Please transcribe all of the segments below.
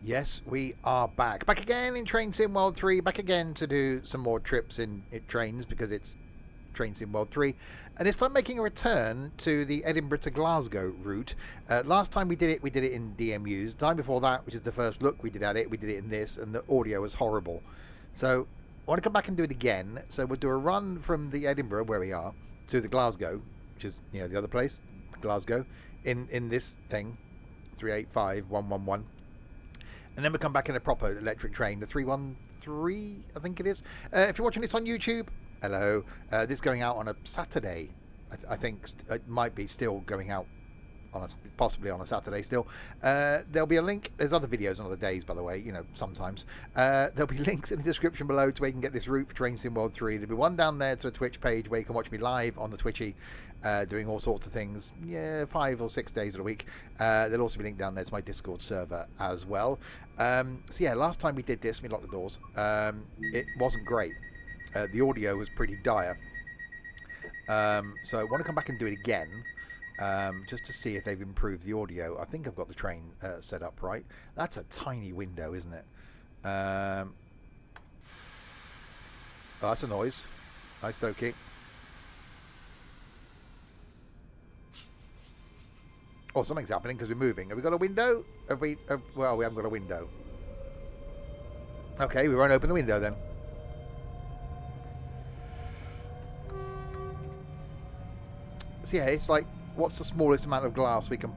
Yes, we are back. Back again in Train Sim World 3. Back again to do some more trips in trains because it's Train Sim World 3. And it's time making a return to the Edinburgh to Glasgow route. Last time we did it in DMUs. The time before that, which is the first look we did at it, we did it in this, and the audio was horrible. So I want to come back and do it again. So we'll do a run from the Edinburgh, where we are, to the Glasgow, which is, you know, the other place, Glasgow, in this thing, 385111. And then we'll come back in a proper electric train, the 313, I think it is. If you're watching this on YouTube, hello. This is going out on a Saturday. I think it might be still going out on possibly on a Saturday still. There'll be a link. There's other videos on other days, by the way, you know, sometimes. There'll be links in the description below to where you can get this route for Train Sim World 3. There'll be one down there to the Twitch page where you can watch me live on the Twitchy, doing all sorts of things. Yeah, 5 or 6 days of the week. There'll also be a link down there to my Discord server as well. So yeah, last time we did this, we locked the doors. It wasn't great. The audio was pretty dire. So I want to come back and do it again. Just to see if they've improved the audio. I think I've got the train set up right. That's a tiny window, isn't it? Oh, that's a noise. Nice Toki. Oh, something's happening because we're moving. Have we got a window? Have we? Well, we haven't got a window. Okay, we won't open the window then. So yeah, it's like, what's the smallest amount of glass we can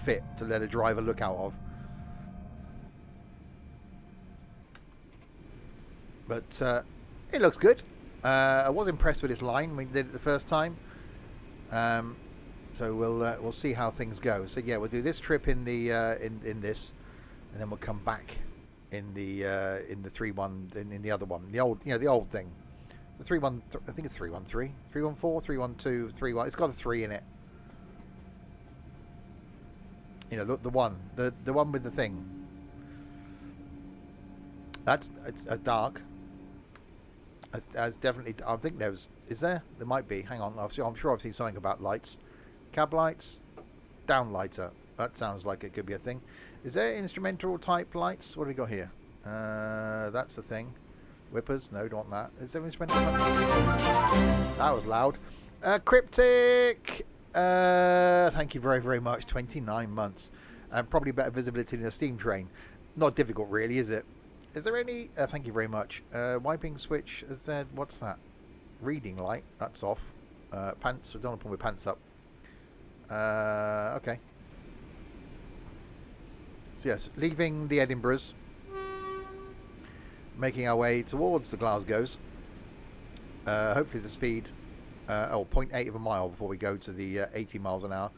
fit to let a driver look out of? But it looks good. I was impressed with this line when we did it the first time. So we'll see how things go. So yeah, we'll do this trip in the in this, and then we'll come back in the 3-1 in the other one, the old, you know, the old thing, the 3-1. I think it's 313, 314, 312, 31. It's got a 3 in it. You know, the one with the thing. It's dark. As definitely. I think there's. Is there? There might be. Hang on. I'm sure I've seen something about lights. Cab lights, downlighter. That sounds like it could be a thing. Is there instrumental type lights? What do we got here? That's the thing. Whippers? No, don't want that. Is there instrumental? That was loud. Cryptic. Thank you very, very much. 29 months. And probably better visibility than a steam train. Not difficult, really, is it? Is there any? Thank you very much. Wiping switch. Is there? What's that? Reading light. That's off. Pants. I don't want to put my pants up. Okay. So yes, leaving the Edinburghs, making our way towards the Glasgows. Hopefully the speed, 0.8 of a mile before we go to the 80 miles an hour.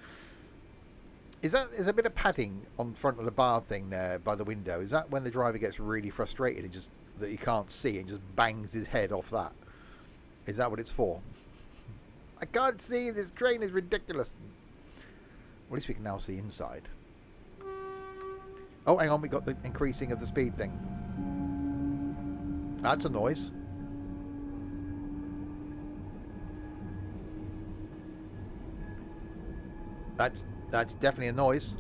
Is a bit of padding on front of the bar thing there by the window? Is that when the driver gets really frustrated and just that he can't see and just bangs his head off that? Is that what it's for? I can't see. This train is ridiculous. Well, at least we can now see inside. Oh, hang on. We got the increasing of the speed thing. That's a noise. That's definitely a noise.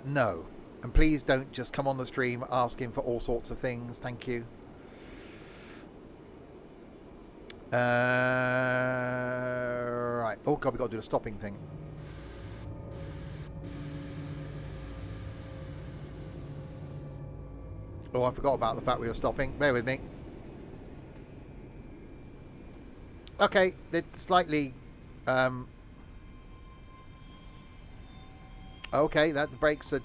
No. And please don't just come on the stream asking for all sorts of things. Thank you. Right. Oh, God, we've got to do the stopping thing. Oh, I forgot about the fact we were stopping. Bear with me. Okay, it's slightly... Okay, the brakes are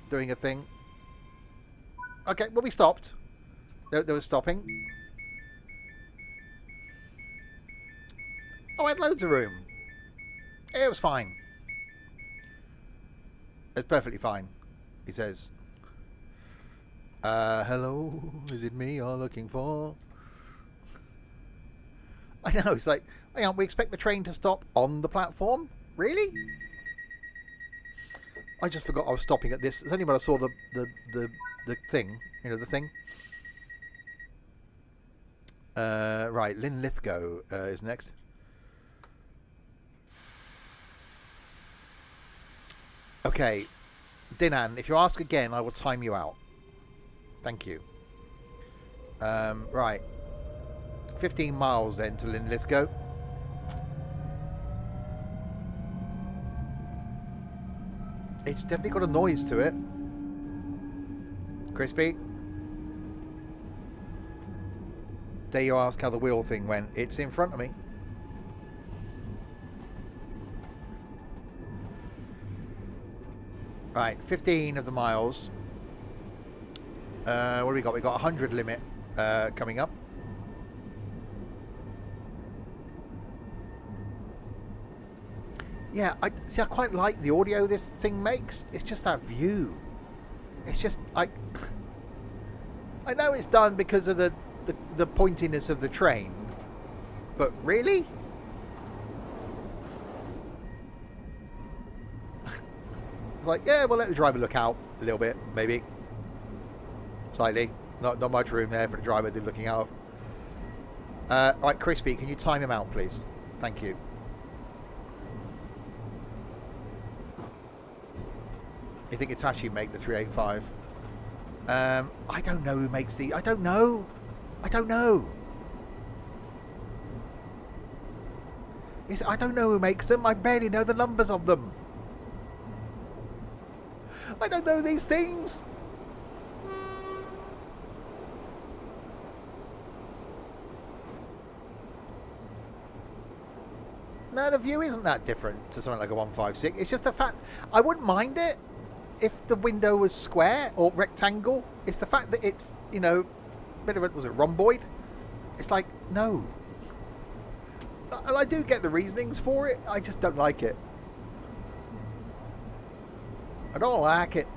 doing a thing. Okay, well, we stopped. There was stopping. Oh, I had loads of room. It was fine. It's perfectly fine, he says. Hello, is it me you're looking for? I know, it's like, hang on, we expect the train to stop on the platform? Really? I just forgot I was stopping at this. It's only when I saw the thing. You know, the thing. Right, Linlithgow is next. Okay, Dinan, if you ask again, I will time you out. Thank you. Right. 15 miles then to Linlithgow. It's definitely got a noise to it. Crispy? Dare you ask how the wheel thing went? It's in front of me. Right, 15 of the miles. What do we got? We got 100 limit coming up. Yeah, I quite like the audio this thing makes. It's just that view. It's just I know it's done because of the pointiness of the train, but really? It's like, yeah, we'll let the driver look out a little bit, maybe. Slightly. Not much room there for the driver to be looking out. Right, Crispy, can you time him out, please? Thank you. You think Hitachi make the 385? I don't know who makes the... I don't know. I don't know who makes them. I barely know the numbers of them. I don't know these things. No, the view isn't that different to something like a 156. It's just the fact... I wouldn't mind it if the window was square or rectangle. It's the fact that it's, you know, bit of a, was it rhomboid? It's like, no. And I do get the reasonings for it. I just don't like it. I don't like it.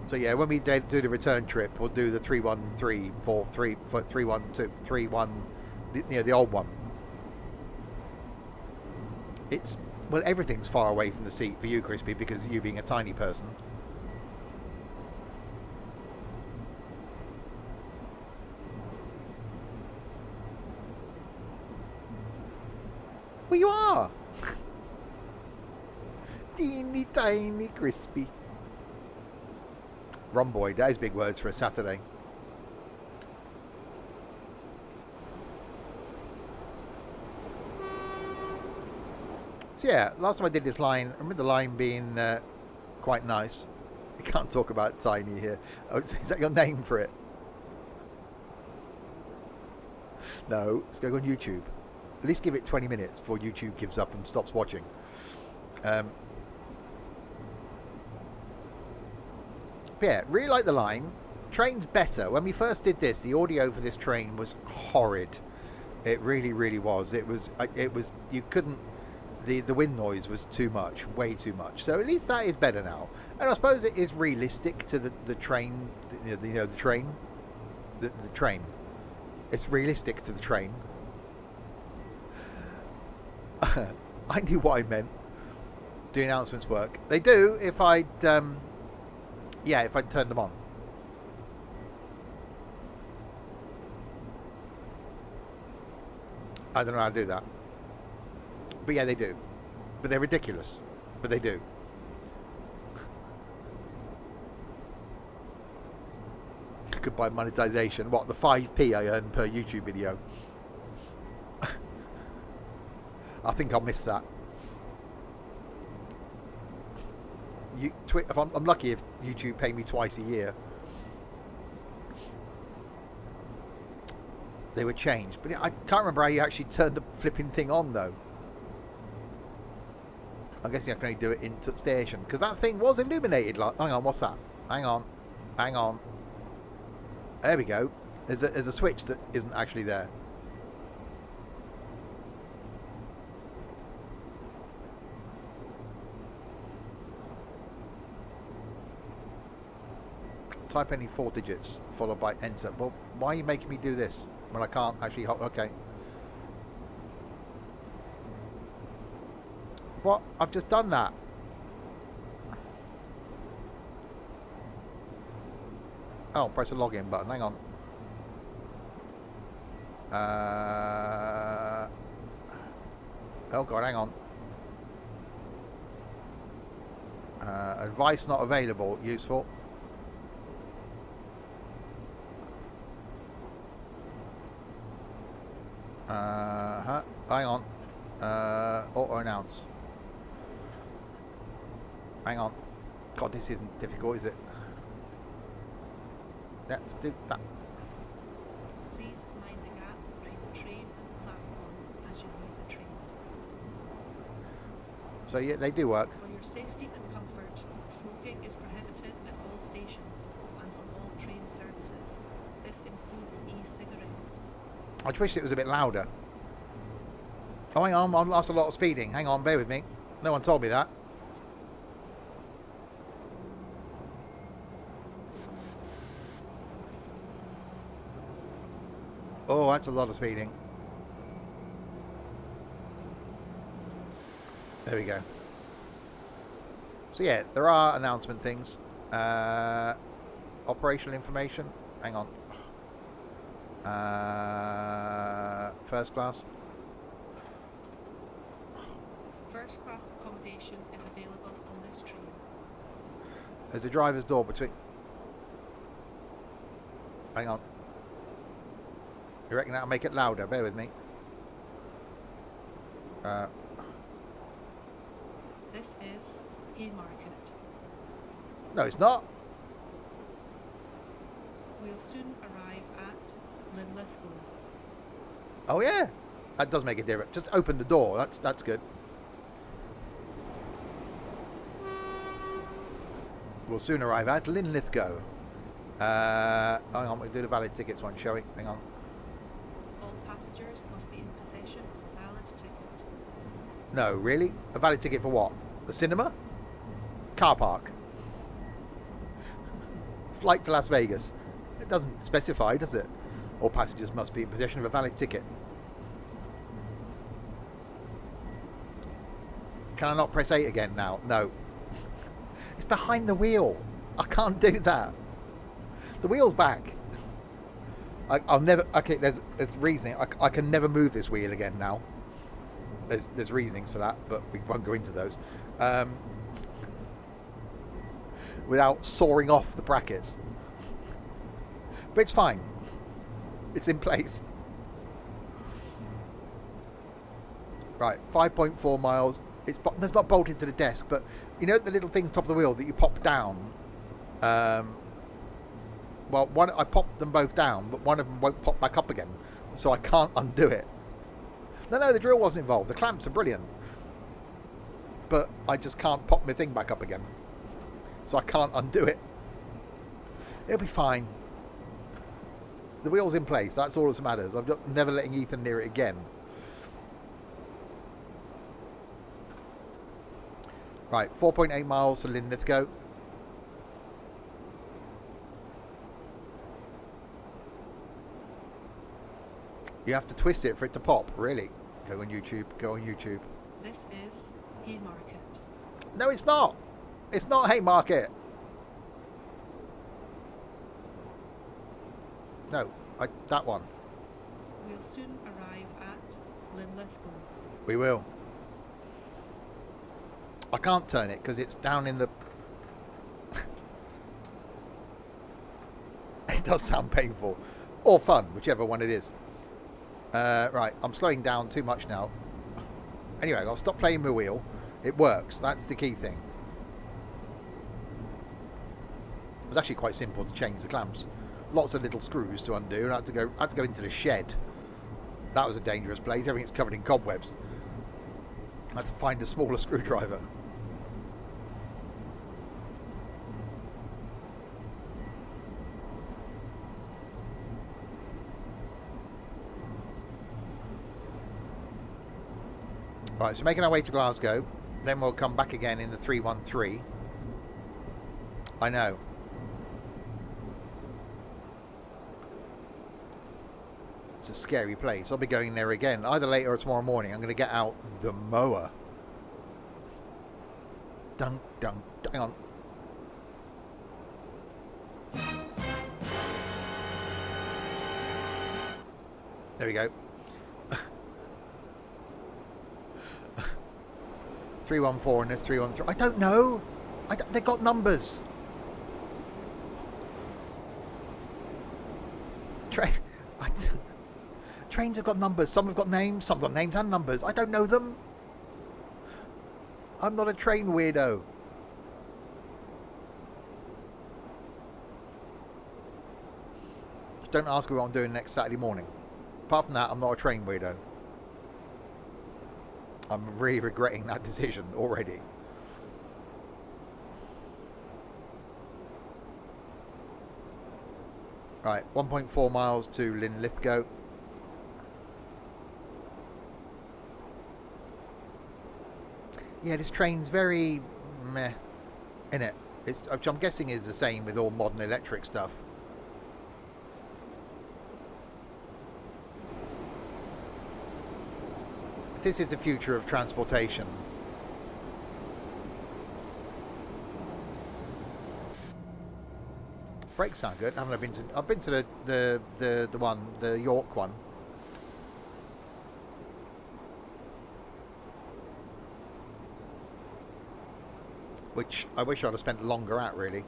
So yeah, when we do the return trip, we'll do the 313, 312, 31, you know, the old one. It's, well, everything's far away from the seat for you, Crispy, because you being a tiny person. Well, you are. Teeny tiny Crispy. Rhomboid, that is big words for a Saturday. So yeah, last time I did this line, I remember the line being quite nice. You can't talk about tiny here. Oh, is that your name for it? No, it's going on YouTube. At least give it 20 minutes before YouTube gives up and stops watching. Yeah, really like the line. Train's better. When we first did this, the audio for this train was horrid. It really, really was. It was. You couldn't. The wind noise was too much, way too much. So at least that is better now. And I suppose it is realistic to the train. The train. The train. It's realistic to the train. I knew what I meant. Do announcements work? They do if I'd. Yeah, if I turn them on. I don't know how to do that. But yeah, they do. But they're ridiculous. But they do. Goodbye monetization. What, the 5p I earn per YouTube video? I think I'll miss that. If I'm lucky if YouTube pay me twice a year. They were changed, but I can't remember how you actually turned the flipping thing on though. I'm guessing I can only do it in the station because that thing was illuminated. Like, hang on, what's that? Hang on. There we go. There's a switch that isn't actually there. Type any 4 digits followed by enter. Well, why are you making me do this when I can't actually... Okay. What? I've just done that. Oh, press the login button. Hang on. Oh god, hang on. Advice not available. Useful. Hang on. Auto announce. Hang on. God, this isn't difficult, is it? Let's do that. Please mind the gap between the train and the platform as you leave the train. So yeah, they do work. For your safety and comfort, smoking is prohibited at all stations and on all train services. This includes e-cigarettes. I just wish it was a bit louder. Oh, hang on, I've lost a lot of speeding. Hang on, bear with me. No one told me that. Oh, that's a lot of speeding. There we go. So yeah, there are announcement things. Operational information. Hang on. First class. First class accommodation is available on this train. There's a driver's door between... Hang on. You reckon that'll make it louder? Bear with me. This is Haymarket. No, it's not. We'll soon arrive at Linlithgow. Oh yeah, that does make a difference. Just open the door. That's good. We'll soon arrive at Linlithgow. Hang on, we'll do the valid tickets one, shall we? Hang on. All passengers must be in possession of a valid ticket. No, really? A valid ticket for what? The cinema? Car park? Flight to Las Vegas? It doesn't specify, does it? All passengers must be in possession of a valid ticket. Can I not press 8 again now? No. It's behind the wheel. I can't do that. The wheel's back. I'll never... Okay, there's reasoning. I can never move this wheel again now. There's reasonings for that, but we won't go into those. Without sawing off the brackets. But it's fine. It's in place. Right, 5.4 miles. It's not bolted to the desk, but you know the little things top of the wheel that you pop down? Well, I popped them both down, but one of them won't pop back up again, so I can't undo it. No, the drill wasn't involved. The clamps are brilliant. But I just can't pop my thing back up again. So I can't undo it. It'll be fine. The wheel's in place. That's all that matters. I'm just never letting Ethan near it again. Right, 4.8 miles to Linlithgow. You have to twist it for it to pop, really. Go on YouTube, go on YouTube. This is Haymarket. No, it's not. It's not Haymarket. No, that one. We'll soon arrive at Linlithgow. We will. I can't turn it because it's down in the... It does sound painful. Or fun, whichever one it is. Right, I'm slowing down too much now. Anyway, I'll stop playing my wheel. It works. That's the key thing. It was actually quite simple to change the clamps. Lots of little screws to undo, and I had to go into the shed. That was a dangerous place. Everything's covered in cobwebs. I had to find a smaller screwdriver. Right, so making our way to Glasgow, then we'll come back again in the 313. I know. It's a scary place. I'll be going there again, either later or tomorrow morning. I'm going to get out the mower. Dun, dun, hang on. There we go. 314 and there's 313. I don't know. They got numbers. Trains have got numbers. Some have got names. Some have got names and numbers. I don't know them. I'm not a train weirdo. Don't ask me what I'm doing next Saturday morning. Apart from that, I'm not a train weirdo. I'm really regretting that decision already. Right, 1.4 miles to Linlithgow. Yeah, this train's very meh, innit? Which I'm guessing is the same with all modern electric stuff. This is the future of transportation. Brakes sound good. I've been to the York one. Which I wish I'd have spent longer at, really.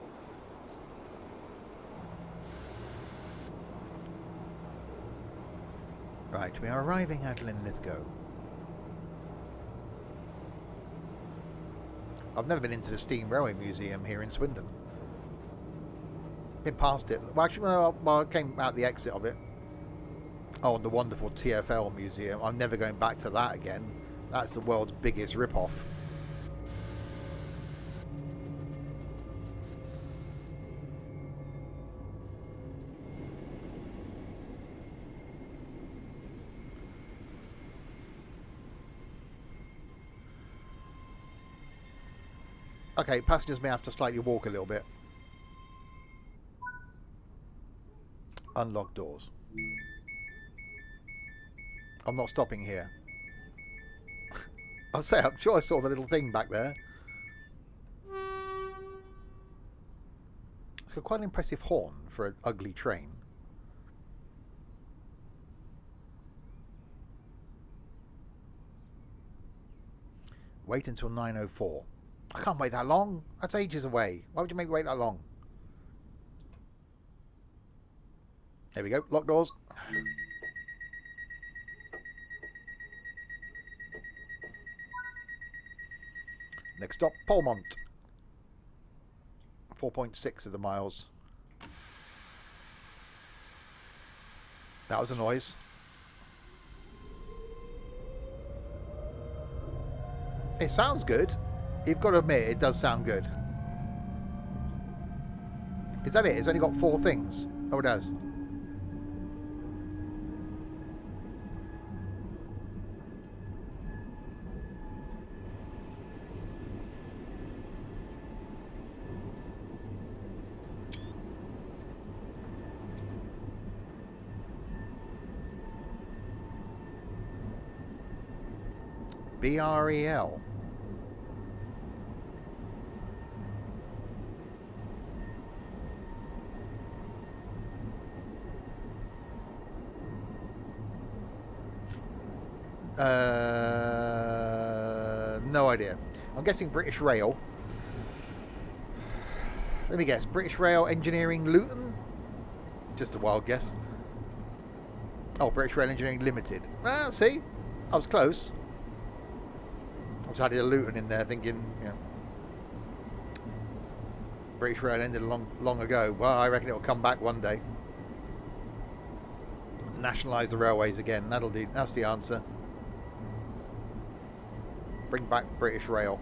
Right, we are arriving at Linlithgow. I've never been into the Steam Railway Museum here in Swindon. Been past it. Well, actually, I came out the exit of it. Oh, and the wonderful TfL Museum. I'm never going back to that again. That's the world's biggest rip-off. Okay, passengers may have to slightly walk a little bit. Unlock doors. I'm not stopping here. I'll say, I'm sure I saw the little thing back there. It's got quite an impressive horn for an ugly train. Wait until 9:04. I can't wait that long. That's ages away. Why would you make me wait that long? There we go. Lock doors. Next stop, Polmont. 4.6 of the miles. That was a noise. It sounds good. You've got to admit, it does sound good. Is that it? It's only got 4 things. Oh, it does. BREL. No idea. I'm guessing British Rail. Let me guess. British Rail Engineering Luton? Just a wild guess. Oh, British Rail Engineering Limited. Ah, see? I was close. I just added a Luton in there thinking, you know, British Rail ended long ago. Well, I reckon it'll come back one day. Nationalise the railways again. That'll do. That's the answer. Bring back British Rail.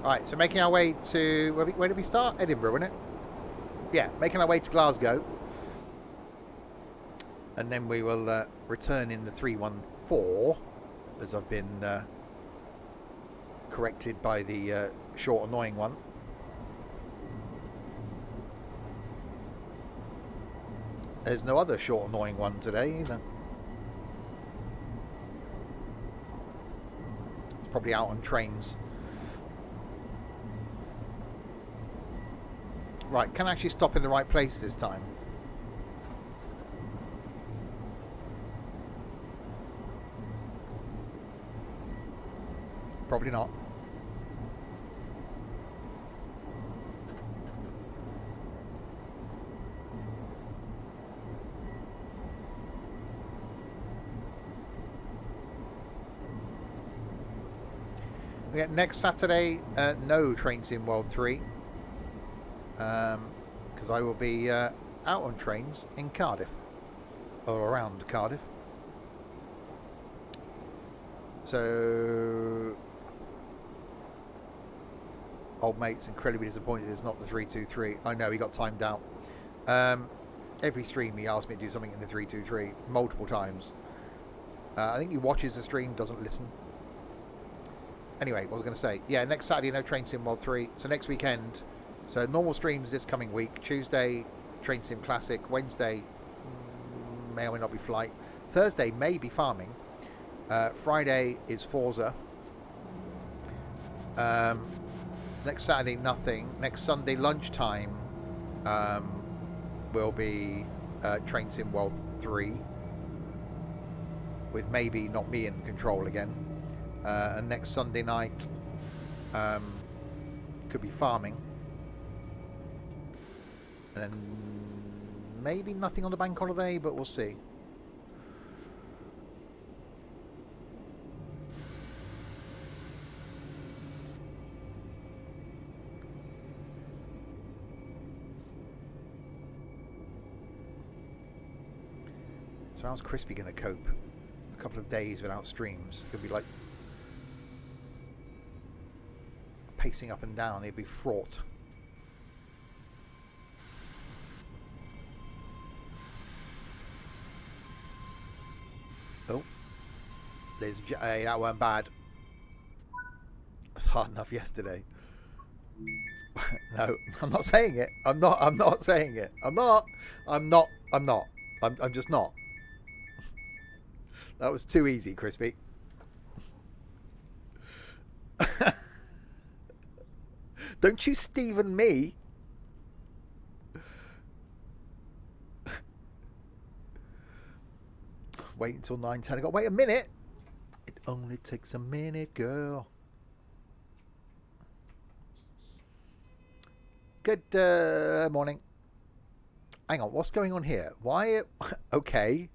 Alright, so making our way to... Where did we start? Edinburgh, wasn't it? Yeah, making our way to Glasgow. And then we will return in the 314, as I've been corrected by the short, annoying one. There's no other short annoying one today either. It's probably out on trains. Right, can I actually stop in the right place this time? Probably not. Yeah, next Saturday, no Train Sim World 3. Because I will be out on trains in Cardiff. Or around Cardiff. So... Old mate's incredibly disappointed it's not the 323. I know, he got timed out. Every stream he asked me to do something in the 323. Multiple times. I think he watches the stream, doesn't listen. Anyway, what was I going to say? Yeah, next Saturday, no Train Sim World 3. So next weekend, so normal streams this coming week. Tuesday, Train Sim Classic. Wednesday, may or may not be Flight. Thursday, may be Farming. Friday is Forza. Next Saturday, nothing. Next Sunday, lunchtime, will be Train Sim World 3. With maybe not me in control again. And next Sunday night could be Farming, and then maybe nothing on the bank holiday, but we'll see. So how's Crispy going to cope? A couple of days without streams. Could be like pacing up and down. He'd be fraught. Oh, hey, that weren't bad. It was hard enough yesterday. No, I'm not saying it. I'm not saying it. I'm just not. That was too easy, Crispy. Don't you Stephen me. Wait until 9:10. I got wait a minute. It only takes a minute, girl. Good morning. Hang on, what's going on here? Why? Okay.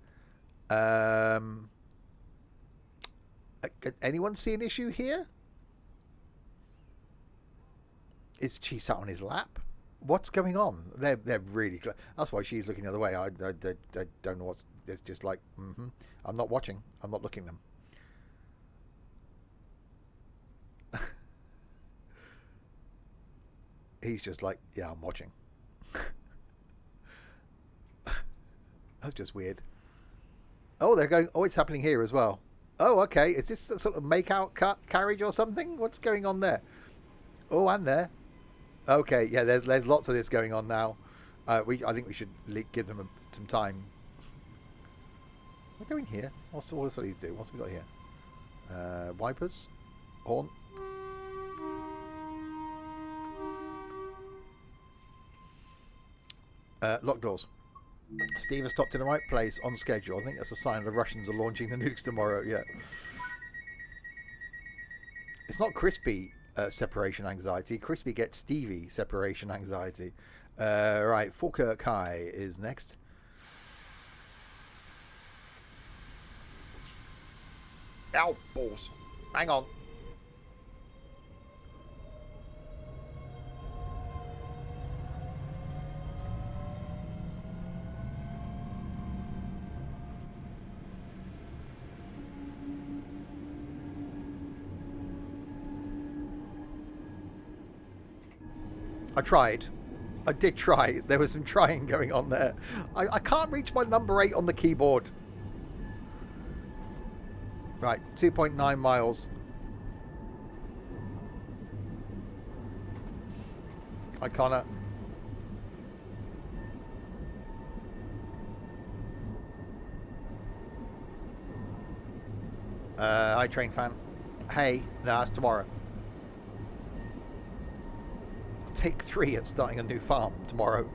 Anyone see an issue here? Is she sat on his lap? What's going on? They're really close. That's why she's looking the other way. I don't know what's. It's just like, I'm not watching. I'm not looking at them. He's just like, yeah, I'm watching. That's just weird. Oh, they're going. Oh, it's happening here as well. Oh, okay. Is this a sort of make-out carriage or something? What's going on there? Oh, and there. Okay, yeah. There's lots of this going on now. I think we should give them some time. We're going here. What does these do? What's we got here? Wipers, horn. Lock doors. Steve has stopped in the right place on schedule. I think that's a sign the Russians are launching the nukes tomorrow. Yeah. It's not Crispy separation anxiety. Crispy gets Stevie separation anxiety. Right, Falkirk High is next. Ow, balls. Hang on. I tried. I did try. There was some trying going on there. I can't reach my number 8 on the keyboard. Right, 2.9 miles. I can't. Hi, train fan. Hey, no, that's tomorrow. Take 3 at starting a new farm tomorrow.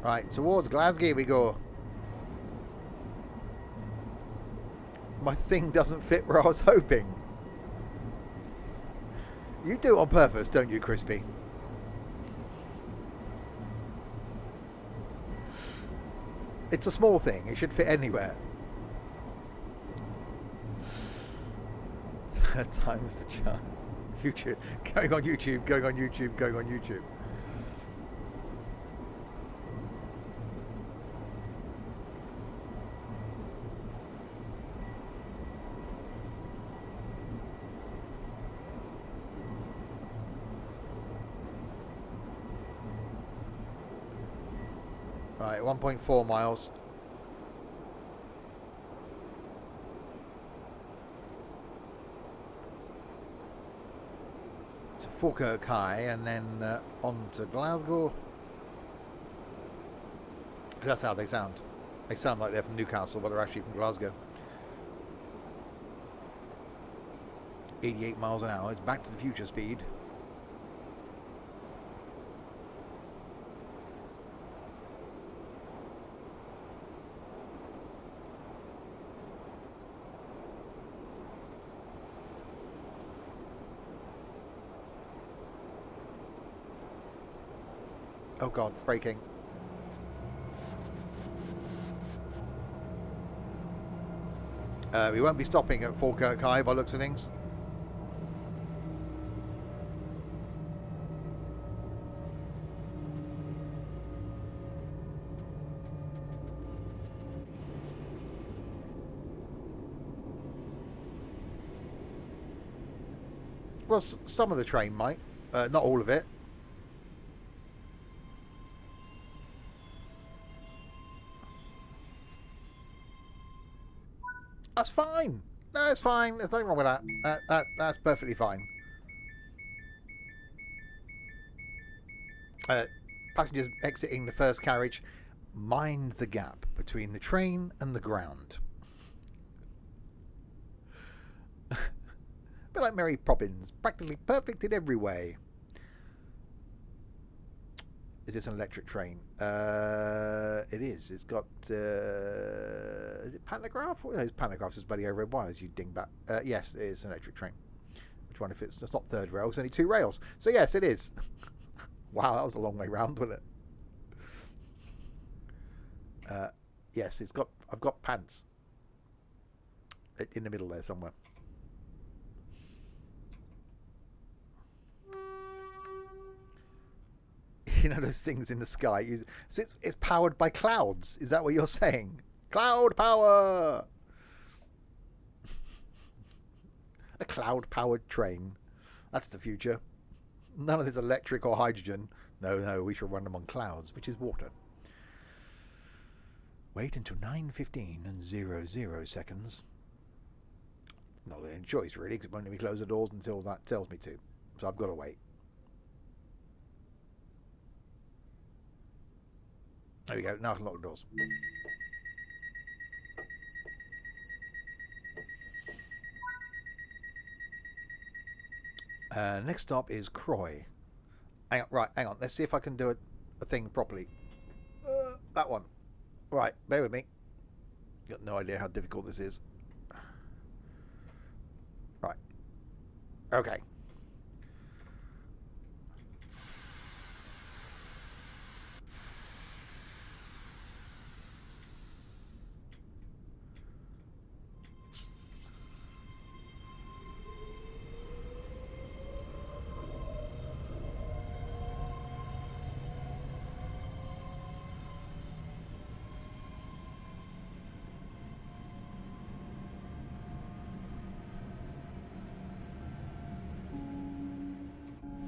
Right, towards Glasgow we go. My thing doesn't fit where I was hoping. You do it on purpose, don't you, Crispy? It's a small thing. It should fit anywhere. Third time's the charm. YouTube. Going on YouTube, going on YouTube, going on YouTube. Right, 1.4 miles. To Falkirk High and then on to Glasgow. That's how they sound. They sound like they're from Newcastle, but they're actually from Glasgow. 88 miles an hour. It's back to the future speed. Oh god, it's braking. We won't be stopping at Falkirk High by looks of things. Well, some of the train might. Not all of it. That's fine. No, it's fine. There's nothing wrong with that. That's perfectly fine. Passengers exiting the first carriage. Mind the gap between the train and the ground. A bit like Mary Poppins. Practically perfect in every way. Is this an electric train? It is. It's got... is it pantograph? Oh, it's pantographs. It's bloody overhead wires, you dingbat. Yes, it is an electric train. Which one if it's not third rail? It's only 2 rails. So yes, it is. Wow, that was a long way round, wasn't it? Yes, it's got... I've got pants. In the middle there somewhere. You know those things in the sky. So it's powered by clouds. Is that what you're saying? Cloud power. A cloud-powered train. That's the future. None of this electric or hydrogen. No, we shall run them on clouds, which is water. Wait until 9:15 and 00 seconds. Not really a choice, really, because it won't let me close the doors until that tells me to. So I've got to wait. There we go, now I can lock the doors. Next stop is Croy. Hang on, let's see if I can do a thing properly. That one. Right, bear with me. Got no idea how difficult this is. Right. Okay.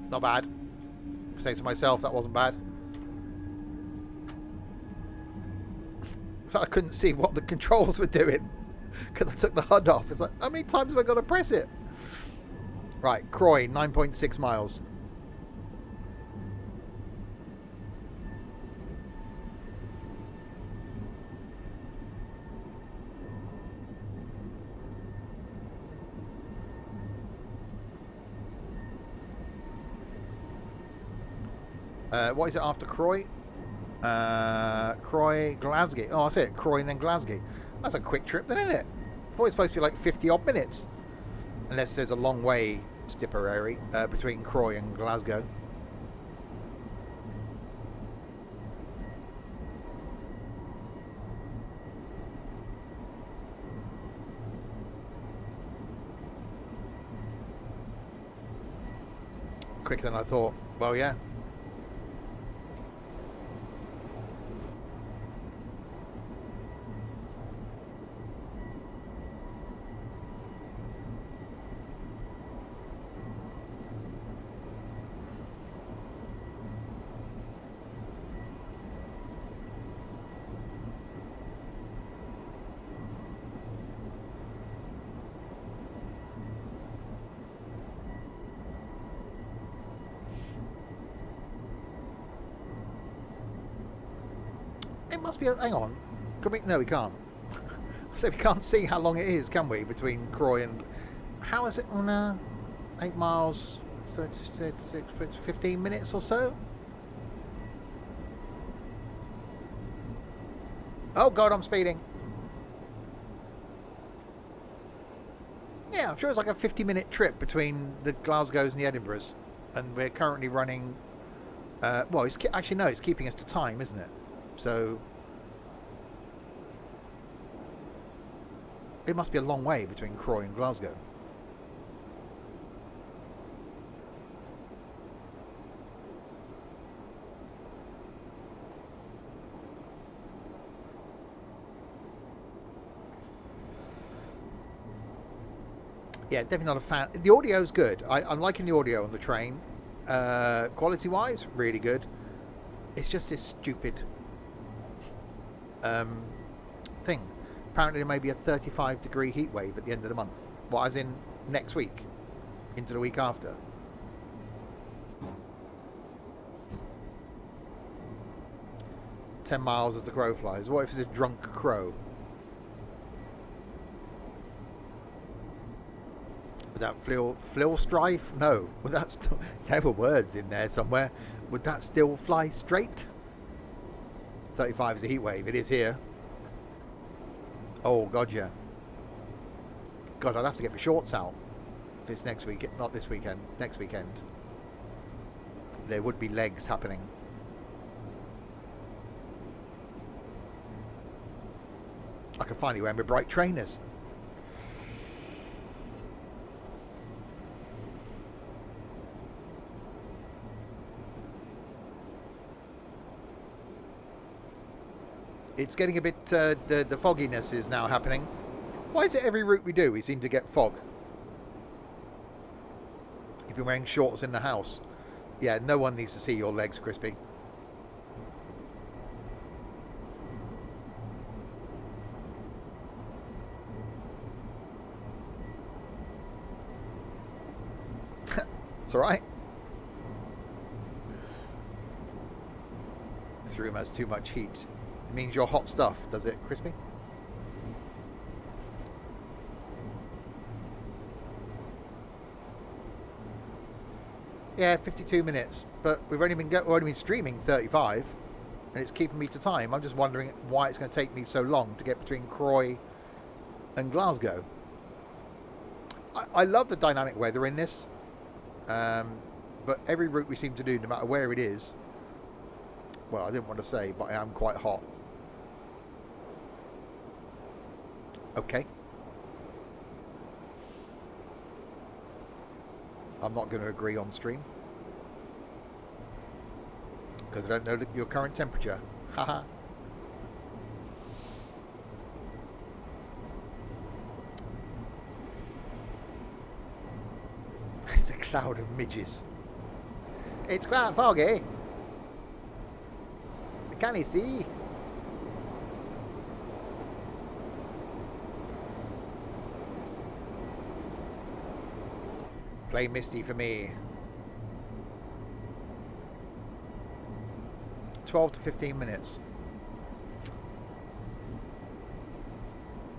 Not bad. Say to myself, that wasn't bad. In fact, I couldn't see what the controls were doing because I took the HUD off. It's like, how many times have I got to press it? Right, Croy, 9.6 miles. What is it after Croy? Croy, Glasgow. Oh, that's it. Croy and then Glasgow. That's a quick trip then, isn't it? I thought it was supposed to be like 50 odd minutes. Unless there's a long way, Tipperary, between Croy and Glasgow. Quicker than I thought. Well, yeah. It must be. Hang on. Can we? No, we can't. I said we can't see how long it is, can we? Between Croy and. How is it on 8 miles, 36, 15 minutes or so? Oh God, I'm speeding. Yeah, I'm sure it's like a 50-minute trip between the Glasgows and the Edinburghs, and we're currently running. Well, it's actually no, it's keeping us to time, isn't it? So it must be a long way between Croy and Glasgow. Yeah, definitely not a fan. The audio's good. I'm liking the audio on the train. Quality-wise, really good. It's just this stupid thing. Apparently there may be a 35-degree heat wave at the end of the month. Well, as in next week, into the week after. "10 miles as the crow flies." What if it's a drunk crow? Would that flill strife? No. Would that still... There were words in there somewhere. Would that still fly straight? 35 is a heat wave. It is here. Oh, God, yeah. God, I'd have to get my shorts out if it's next week. Not this weekend. Next weekend. There would be legs happening. I can finally wear my bright trainers. It's getting a bit, the fogginess is now happening. Why is it every route we do, we seem to get fog? You've been wearing shorts in the house. Yeah, no one needs to see your legs, Crispy. It's alright. This room has too much heat. It means you're hot stuff, does it, Crispy? Yeah, 52 minutes, but we've only been streaming 35, and it's keeping me to time. I'm just wondering why it's going to take me so long to get between Croy and Glasgow. I love the dynamic weather in this, but every route we seem to do, no matter where it is, well, I didn't want to say, but I am quite hot. Okay. I'm not going to agree on stream because I don't know your current temperature. Haha. It's a cloud of midges. It's quite foggy. Can you see? Play Misty for me. 12 to 15 minutes.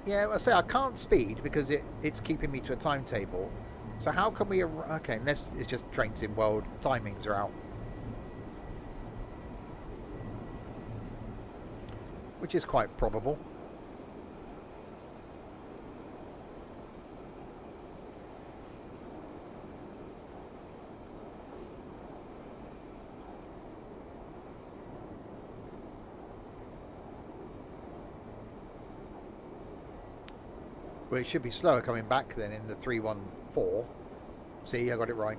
Yeah, I say I can't speed because it's keeping me to a timetable. So how can we... Okay, unless it's just Train Sim World, timings are out. which is quite probable. Well, it should be slower coming back then in the 314. See, I got it right.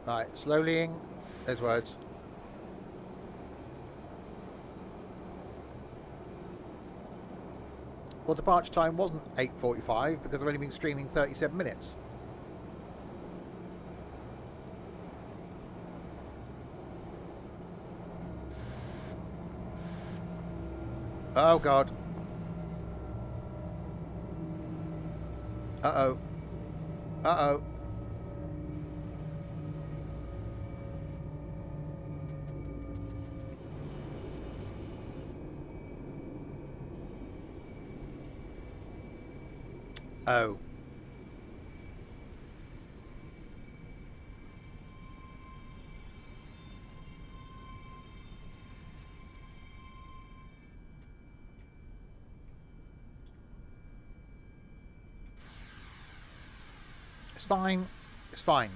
Right, slowlying. There's words. Well, departure time wasn't 8:45 because I've only been streaming 37 minutes. Oh, God. Uh-oh. Uh-oh. Oh. It's fine. It's fine.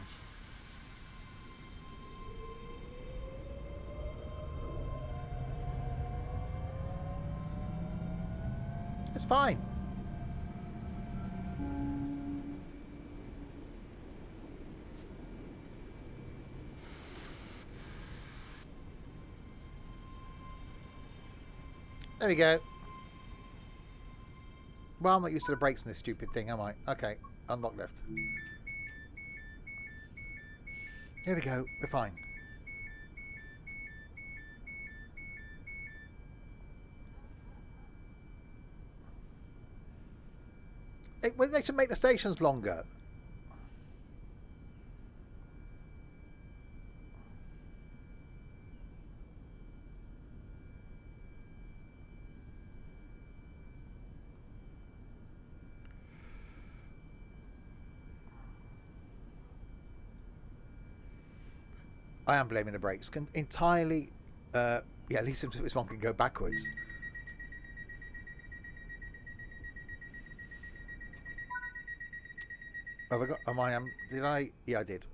It's fine. There we go. Well, I'm not used to the brakes in this stupid thing, am I? Okay, unlock left. Here we go. We're fine. Well, they should make the stations longer. I am blaming the brakes. Entirely. Yeah, at least this one can go backwards. Have I got? Did I? Yeah, I did.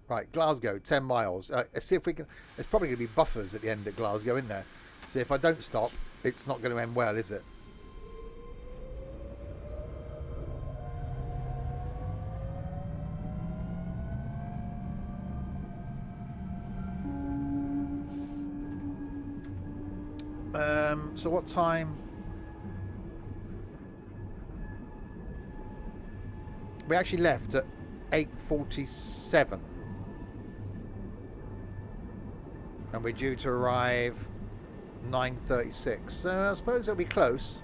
Right, Glasgow, 10 miles. Let's see if we can. There's probably going to be buffers at the end of Glasgow, isn't there? So if I don't stop, it's not going to end well, is it? So what time? We actually left at 8:47. And we're due to arrive 9:36. So I suppose it'll be close.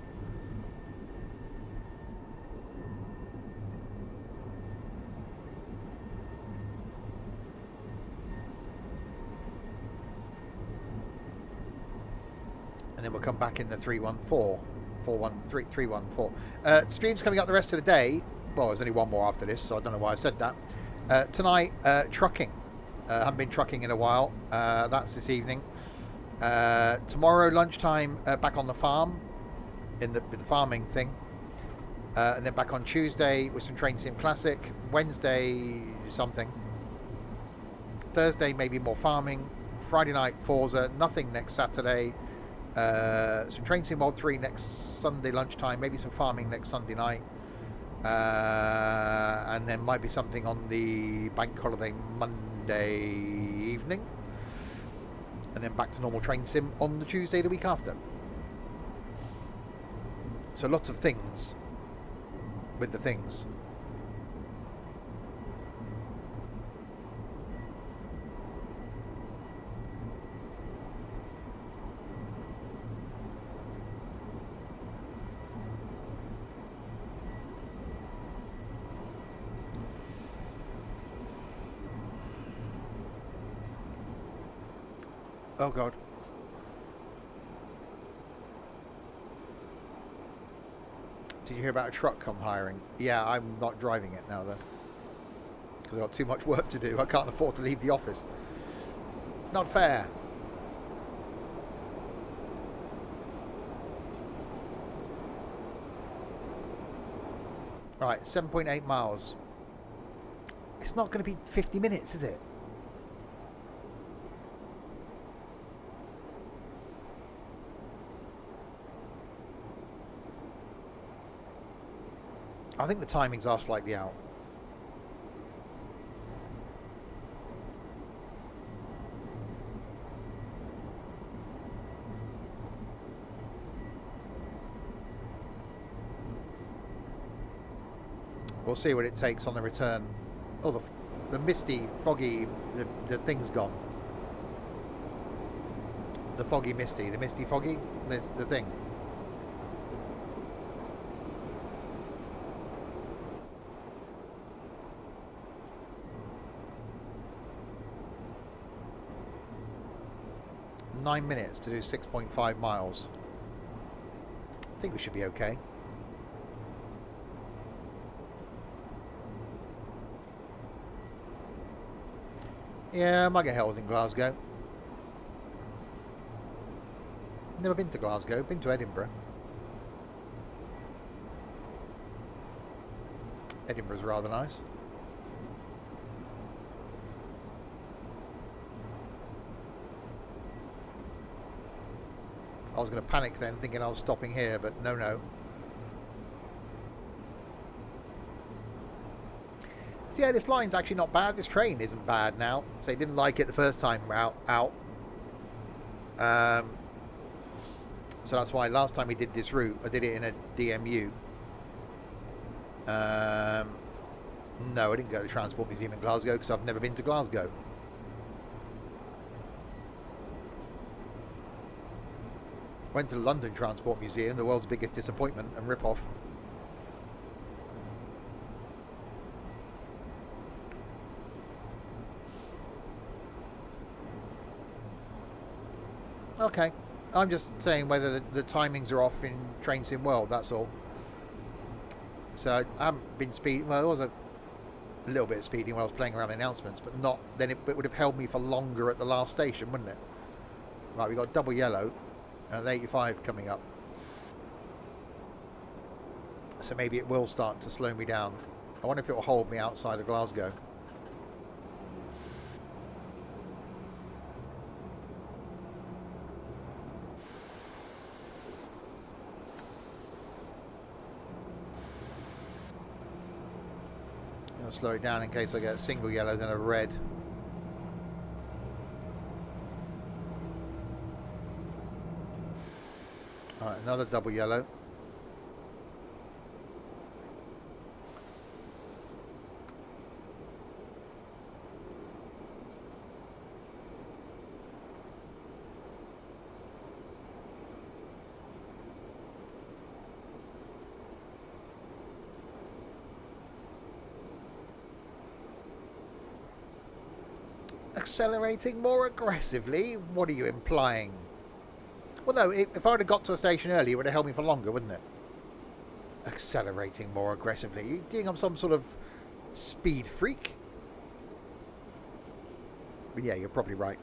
And then we'll come back in the 314. 314. Stream's coming up the rest of the day. Well, there's only one more after this, so I don't know why I said that. Tonight, trucking. Haven't been trucking in a while. That's this evening. Tomorrow lunchtime, back on the farm, with the farming thing. And then back on Tuesday with some Train Sim Classic. Wednesday, something. Thursday, maybe more farming. Friday night, Forza. Nothing next Saturday. Some Train Sim World 3 next Sunday lunchtime. Maybe some farming next Sunday night. And then might be something on the bank holiday Monday evening. And then back to normal Train Sim on the Tuesday the week after. So lots of things with the things. Oh god. Did you hear about a truck come hiring? Yeah, I'm not driving it now though, because I've got too much work to do. I can't afford to leave the office. Not fair. Alright, 7.8 miles. It's not going to be 50 minutes, is it? I think the timings are slightly out. We'll see what it takes on the return. Oh, the misty, foggy, the thing's gone. The foggy misty, the misty foggy, there's the thing. Nine minutes to do 6.5 miles. I think we should be okay. Yeah, I might get held in Glasgow. Never been to Glasgow, been to Edinburgh. Edinburgh's rather nice. I was going to panic then, thinking I was stopping here, but no. So yeah, this line's actually not bad. This train isn't bad now. So they didn't like it the first time out. So that's why last time we did this route, I did it in a DMU. No, I didn't go to Transport Museum in Glasgow because I've never been to Glasgow. Went to the London Transport Museum, the world's biggest disappointment and rip-off. Okay, I'm just saying whether the timings are off in Train Sim World, that's all. So I haven't been speeding. Well, there was a little bit of speeding when I was playing around the announcements, but not. Then it would have held me for longer at the last station, wouldn't it? Right, we got double yellow and an 85 coming up. So maybe it will start to slow me down. I wonder if it will hold me outside of Glasgow. I'll slow it down in case I get a single yellow, then a red. Alright, another double yellow. Accelerating more aggressively? What are you implying? Well, no, if I would have got to a station earlier, it would have held me for longer, wouldn't it? Accelerating more aggressively? You think I'm some sort of speed freak? But yeah, you're probably right.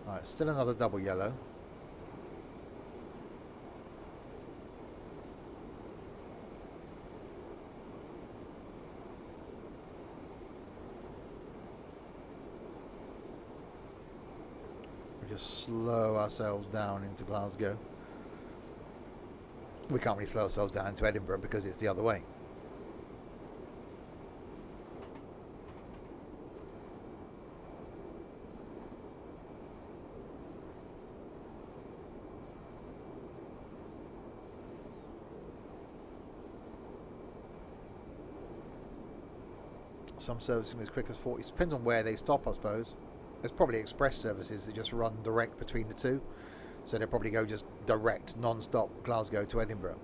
Alright, still another double yellow. Just slow ourselves down into Glasgow. We can't really slow ourselves down into Edinburgh because it's the other way. Some servicing as quick as 40. Depends on where they stop, I suppose. There's probably express services that just run direct between the two. So they'll probably go just direct, non-stop Glasgow to Edinburgh.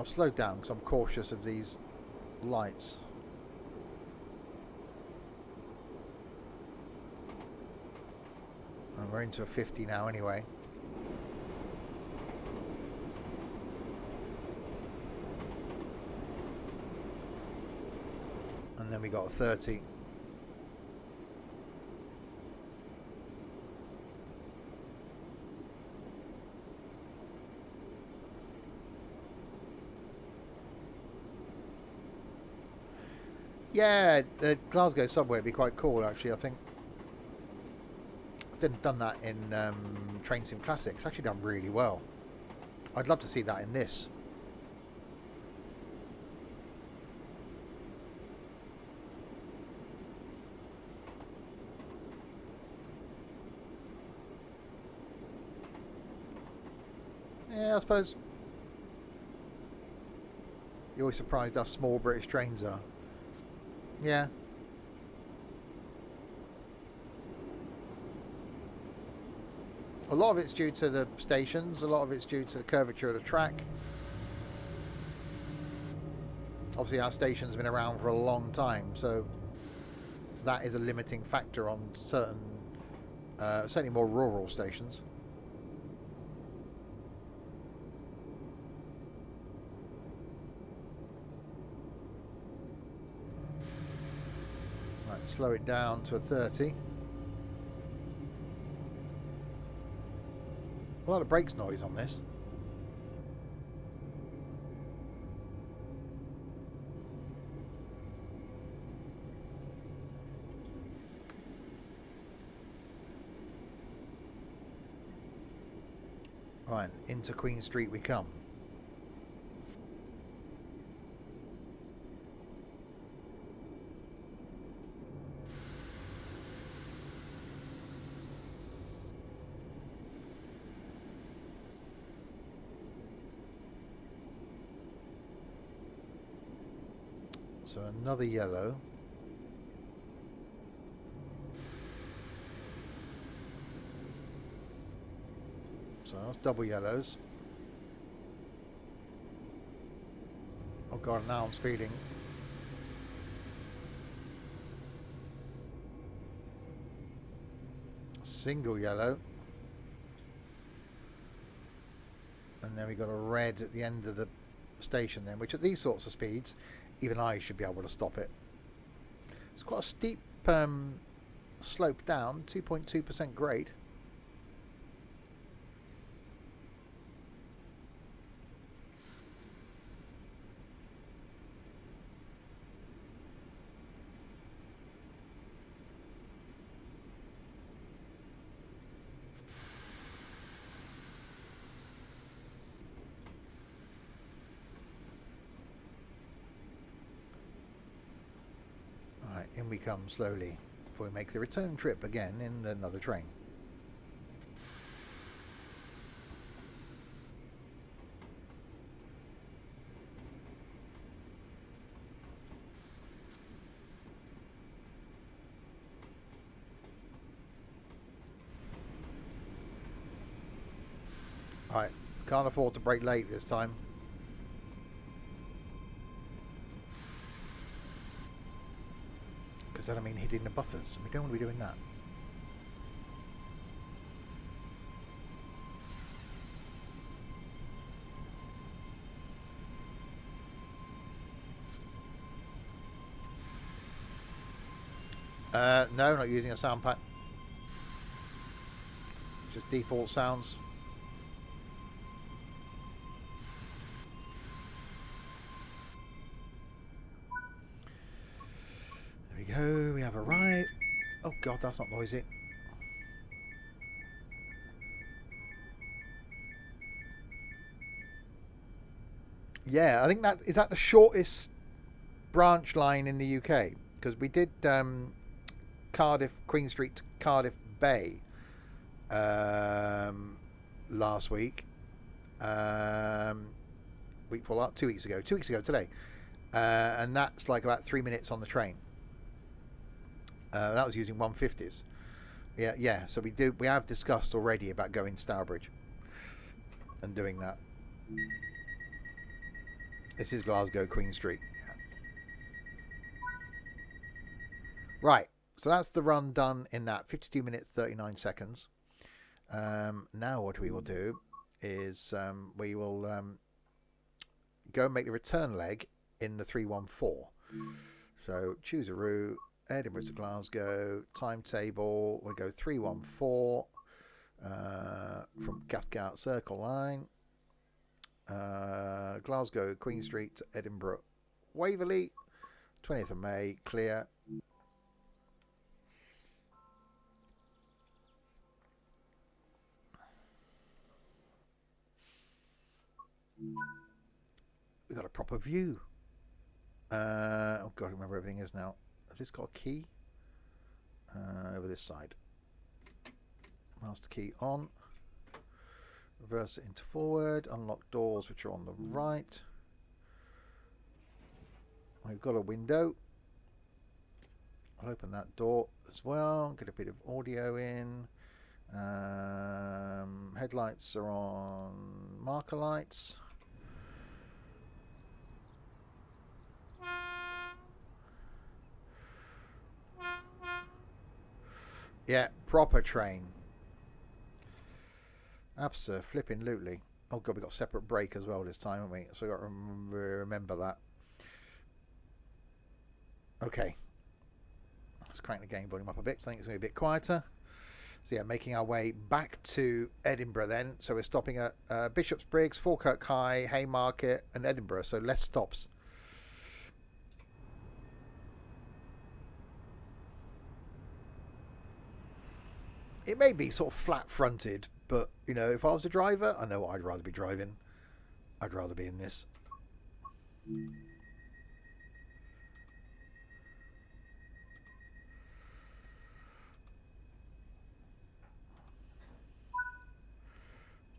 I've slowed down because I'm cautious of these lights. And we're into a 50 now anyway. And then we got a 30. Yeah, the Glasgow subway would be quite cool actually, I think. I've done that in Train Sim Classic. It's actually done really well. I'd love to see that in this. Yeah, I suppose you're always surprised how small British trains are. Yeah. A lot of it's due to the stations, a lot of it's due to the curvature of the track. Obviously our station's been around for a long time, so that is a limiting factor on certain, certainly more rural stations. Right, slow it down to a 30. A lot of brakes noise on this. Right, into Queen Street we come. So another yellow. So that's double yellows. Oh god, now I'm speeding. Single yellow. And then we got a red at the end of the station then, which at these sorts of speeds, even I should be able to stop it. It's quite a steep slope down, 2.2% grade. In we come slowly before we make the return trip again in another train. Alright, can't afford to brake late this time. Because that'll mean hitting the buffers, and we don't want to be doing that. No, not using a sound pack. Just default sounds. There we go, we have arrived. Oh god, that's not noisy. Yeah, I think that is that the shortest branch line in the UK, because we did Cardiff Queen Street to Cardiff Bay last week. Week before that, 2 weeks ago. 2 weeks ago today, and that's like about 3 minutes on the train. That was using 150s. Yeah. So we have discussed already about going to Stourbridge and doing that. This is Glasgow, Queen Street. Yeah. Right. So that's the run done in that 52 minutes 39 seconds. Now what we will do is we will go and make the return leg in the 314. So choose a route, Edinburgh to Glasgow, timetable, we'll go 314 from Cathcart Circle Line, Glasgow, Queen Street to Edinburgh, Waverley, 20th of May, clear. We've got a proper view. Oh god, I remember everything is now. Has this got a key? Over this side. Master key on. Reverse it into forward. Unlock doors which are on the right. We've got a window. I'll open that door as well. Get a bit of audio in. Headlights are on marker lights. Yeah, proper train. Abso-flipping-lutely. Oh god, we got separate brake as well this time, haven't we? So we got to remember that. Okay. Let's crank the game volume up a bit. So I think it's going to be a bit quieter. So yeah, making our way back to Edinburgh then. So we're stopping at Bishopsbriggs, Falkirk High, Haymarket and Edinburgh. So less stops. It may be sort of flat-fronted, but, you know, if I was a driver, I know what I'd rather be driving. I'd rather be in this.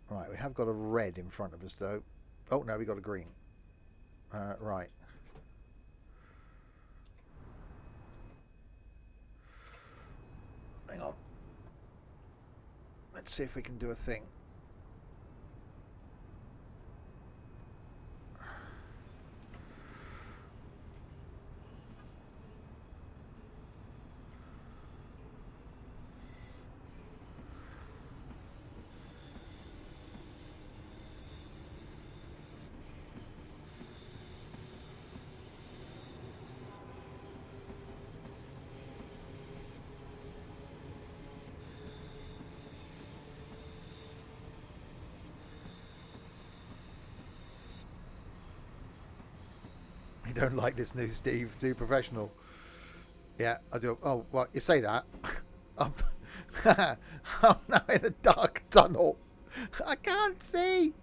Right, we have got a red in front of us, though. Oh, no, we got a green. Right. Hang on. Let's see if we can do a thing. You don't like this new Steve, too professional. Yeah, I do. Oh, well, you say that. I'm now in a dark tunnel. I can't see.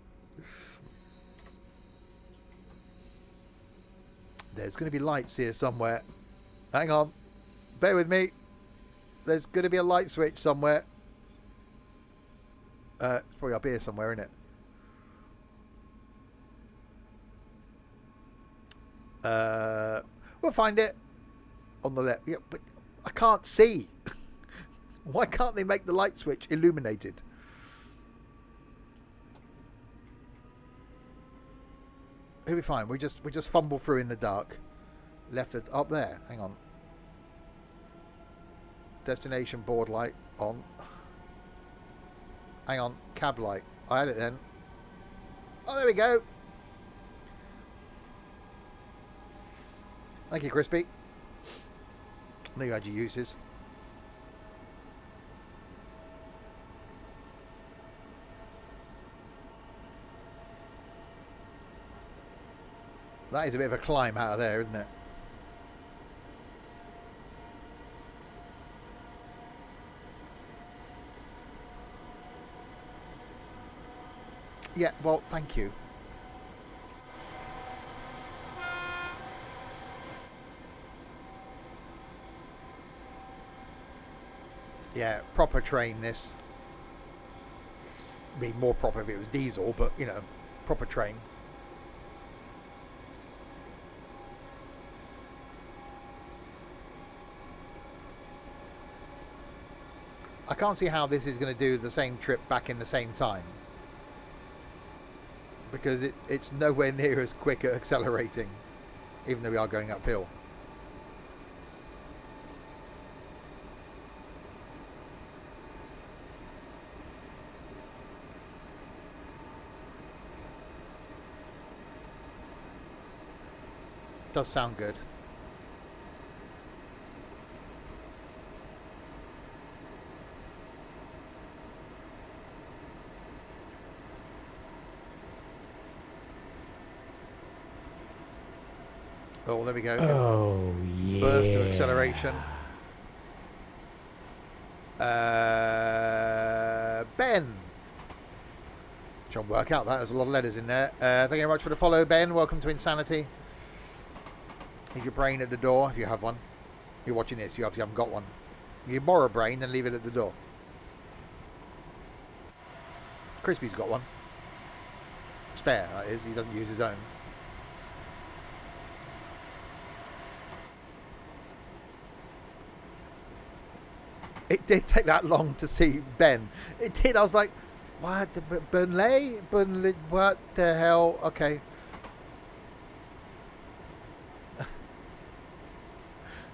There's going to be lights here somewhere. Hang on. Bear with me. There's going to be a light switch somewhere. It's probably up here somewhere, isn't it? We'll find it on the left. Yeah, but I can't see. Why can't they make the light switch illuminated? It'll be fine. We just fumble through in the dark. Left it up there. Hang on. Destination board light on. Hang on. Cab light. I had it then. Oh, there we go. Thank you, Crispy. I know you had your uses. That is a bit of a climb out of there, isn't it? Yeah, well, thank you. Yeah, proper train this. Be more proper if it was diesel, but, you know, proper train. I can't see how this is going to do the same trip back in the same time. because it's nowhere near as quick at accelerating, even though we are going uphill. Does sound good. Oh, there we go. Oh, yeah. Burst of acceleration. Ben. Trying to work out that. There's a lot of letters in there. Thank you very much for the follow, Ben. Welcome to Insanity. Leave your brain at the door if you have one. You're watching this. You obviously haven't got one. You borrow a brain, then leave it at the door. Crispy's got one. Spare, that is. He doesn't use his own. It did take that long to see Ben. It did. I was like, what? Burnley? Burnley? What the hell? Okay.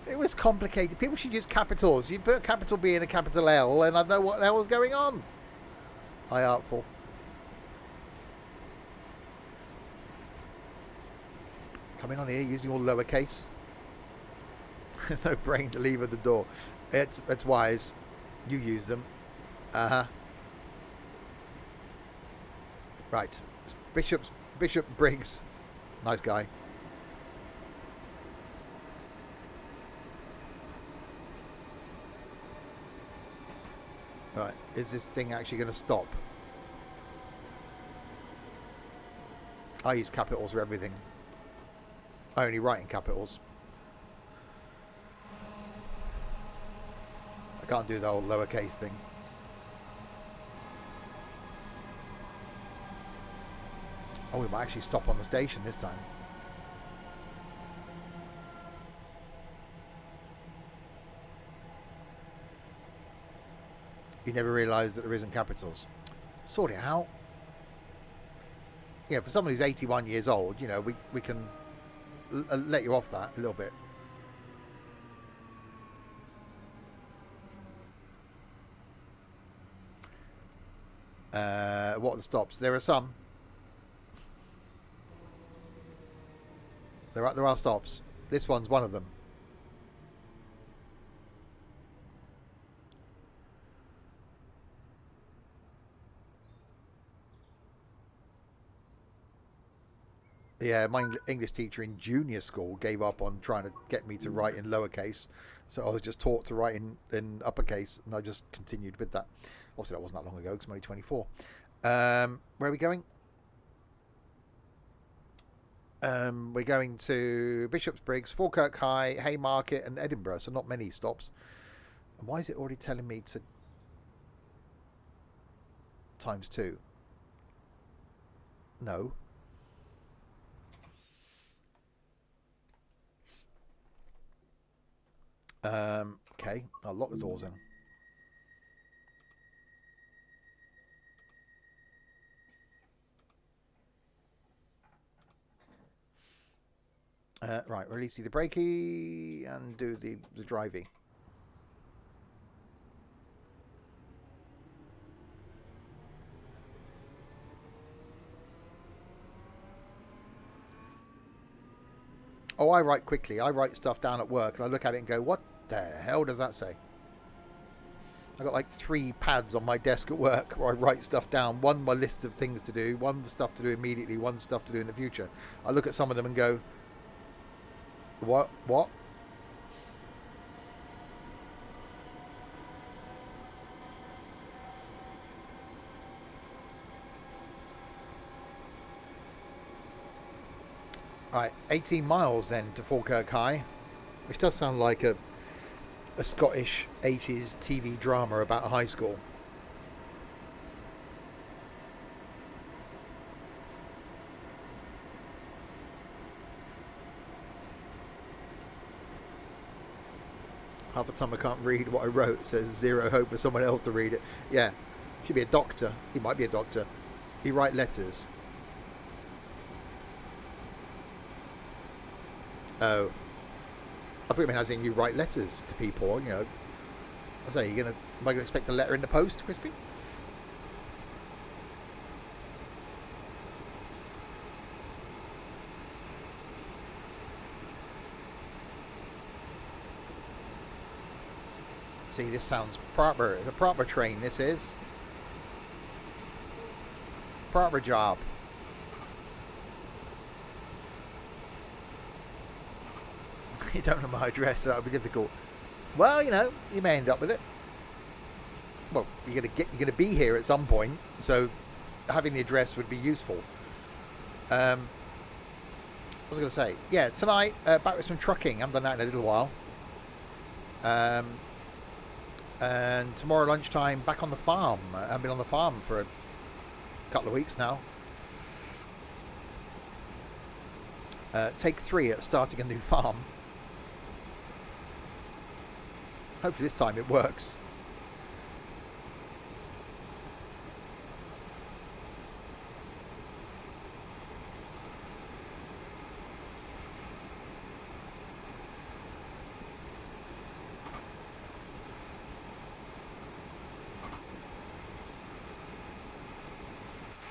It was complicated. People should use capitals. You put a capital B in a capital L and I'd know what the hell was going on. Artful. Coming on here using all lowercase. There's no brain to leave at the door. It's wise. You use them. Uh-huh. Right. It's Bishop Briggs. Nice guy. Right. Is this thing actually going to stop? I use capitals for everything. I only write in capitals. I can't do the whole lowercase thing. Oh, we might actually stop on the station this time. You never realise that there isn't capitals. Sort it out. Yeah, for someone who's 81 years old, you know, we can let you off that a little bit. What are the stops? There are some. There are stops. This one's one of them. Yeah, my English teacher in junior school gave up on trying to get me to write in lowercase. So I was just taught to write in uppercase, and I just continued with that. Obviously, that wasn't that long ago because I'm only 24. Where are we going? We're going to Bishopsbriggs, Falkirk High, Haymarket, and Edinburgh. So not many stops. And why is it already telling me to ×2? No. Okay, I'll lock the doors in. Right, release the brakey and do the drivey. Oh, I write quickly. I write stuff down at work and I look at it and go, what the hell does that say? I've got like 3 pads on my desk at work where I write stuff down. One, my list of things to do. One, stuff to do immediately. One, stuff to do in the future. I look at some of them and go, what? Right, 18 miles then to Falkirk High, which does sound like a Scottish 80s TV drama about a high school. Half the time I can't read what I wrote. It says zero hope for someone else to read it. Yeah, should be a doctor. He might be a doctor. He write letters. Oh, I thought you meant as in you write letters to people. You know, I say, am I gonna expect a letter in the post, Crispy? See, this sounds proper. It's a proper train. This is proper job. You don't know my address, so that'll be difficult. Well, you know, you may end up with it. Well, you're gonna be here at some point, so having the address would be useful. I was gonna say, yeah, tonight back with some trucking. I haven't done that in a little while. And tomorrow lunchtime back on the farm. I've been on the farm for a couple of weeks now. Take 3 at starting a new farm. Hopefully this time it works.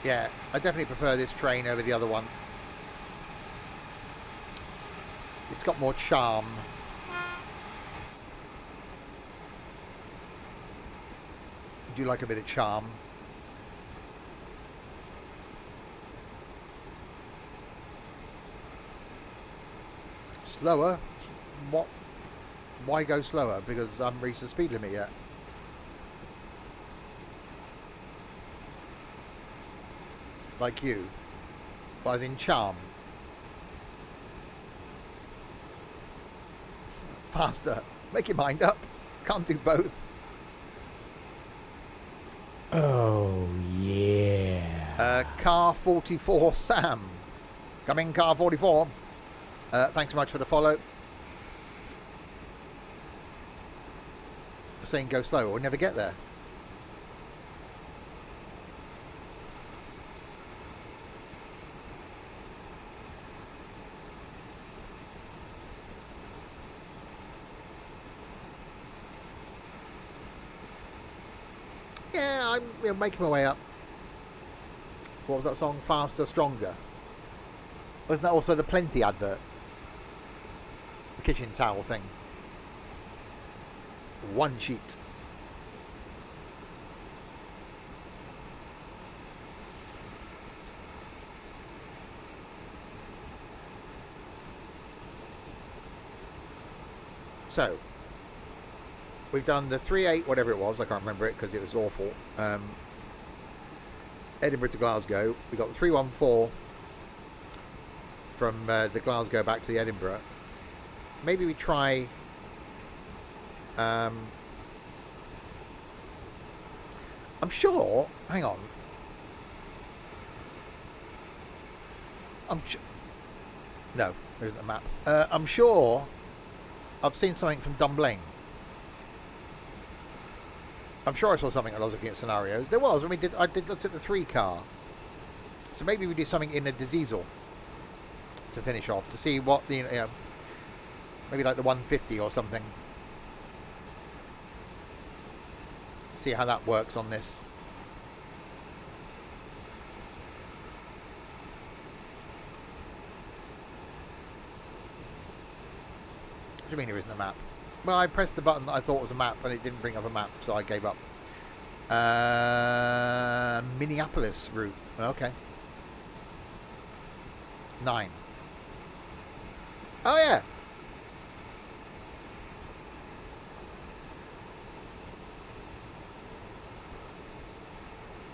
Yeah, I definitely prefer this train over the other one. It's got more charm. I do like a bit of charm. Slower? What? Why go slower? Because I haven't reached the speed limit yet. Like you. But as in charm. Faster. Make your mind up. Can't do both. Oh, yeah. Car 44 Sam. Coming, car 44. Thanks so much for the follow. Saying go slow or never get there. Yeah, I'm making my way up. What was that song? Faster, Stronger. Wasn't that also the Plenty advert? The kitchen towel thing. One sheet. So, we've done the 3-8, whatever it was. I can't remember it because it was awful. Edinburgh to Glasgow. We got the 314 from the Glasgow back to the Edinburgh. Maybe we try. I'm sure. Hang on. No, there isn't a map. I'm sure I've seen something from Dunblane. I'm sure I saw something when I was looking at scenarios. There was when I did look at the 3 car. So maybe we do something in a diesel to finish off to see what the maybe like the 150 or something. See how that works on this. What do you mean there isn't a map? Well, I pressed the button that I thought was a map and it didn't bring up a map, so I gave up. Minneapolis route. Okay. 9. Oh, yeah.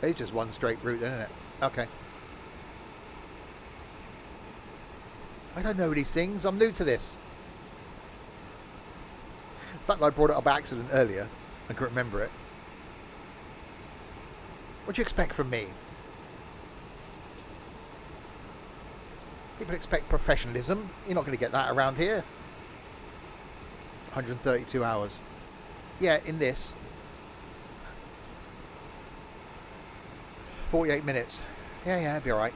It's just one straight route, isn't it? Okay. I don't know these things. I'm new to this. The fact that I brought it up by accident earlier and couldn't remember it. What do you expect from me? People expect professionalism. You're not going to get that around here. 132 hours. Yeah, in this. 48 minutes. Yeah, it'll be alright.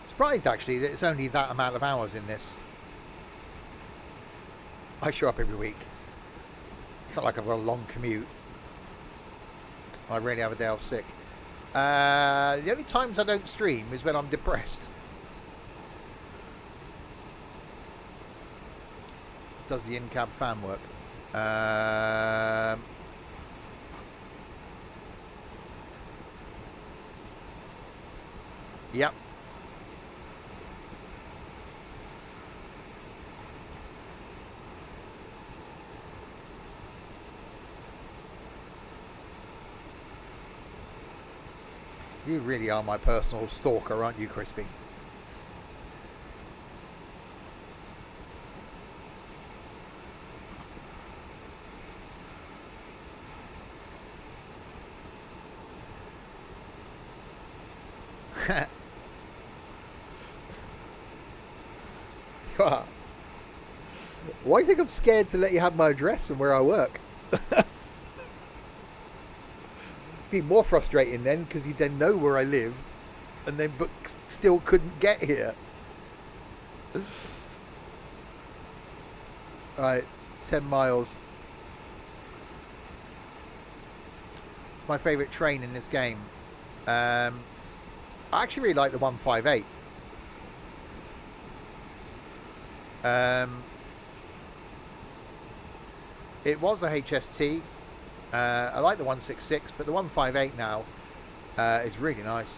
Surprised actually that it's only that amount of hours in this. I show up every week. It's not like I've got a long commute. I rarely have a day off sick. The only times I don't stream is when I'm depressed. Does the in-cab fan work? Yep. You really are my personal stalker, aren't you, Crispy? Why do you think I'm scared to let you have my address and where I work? Be more frustrating then, because you then know where I live, and then but still couldn't get here. Alright, 10 miles. It's my favourite train in this game. I actually really like the 158. It was a HST. I like the 166, but the 158 now is really nice.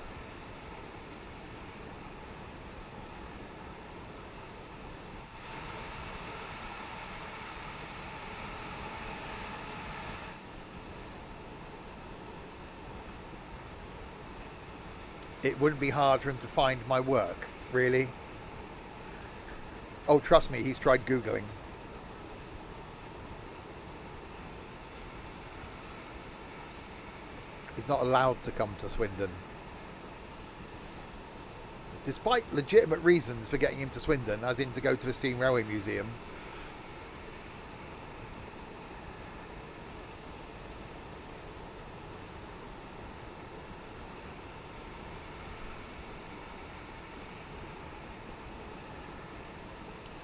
It wouldn't be hard for him to find my work, really. Oh, trust me, he's tried Googling. He's not allowed to come to Swindon. Despite legitimate reasons for getting him to Swindon, as in to go to the Steam Railway Museum.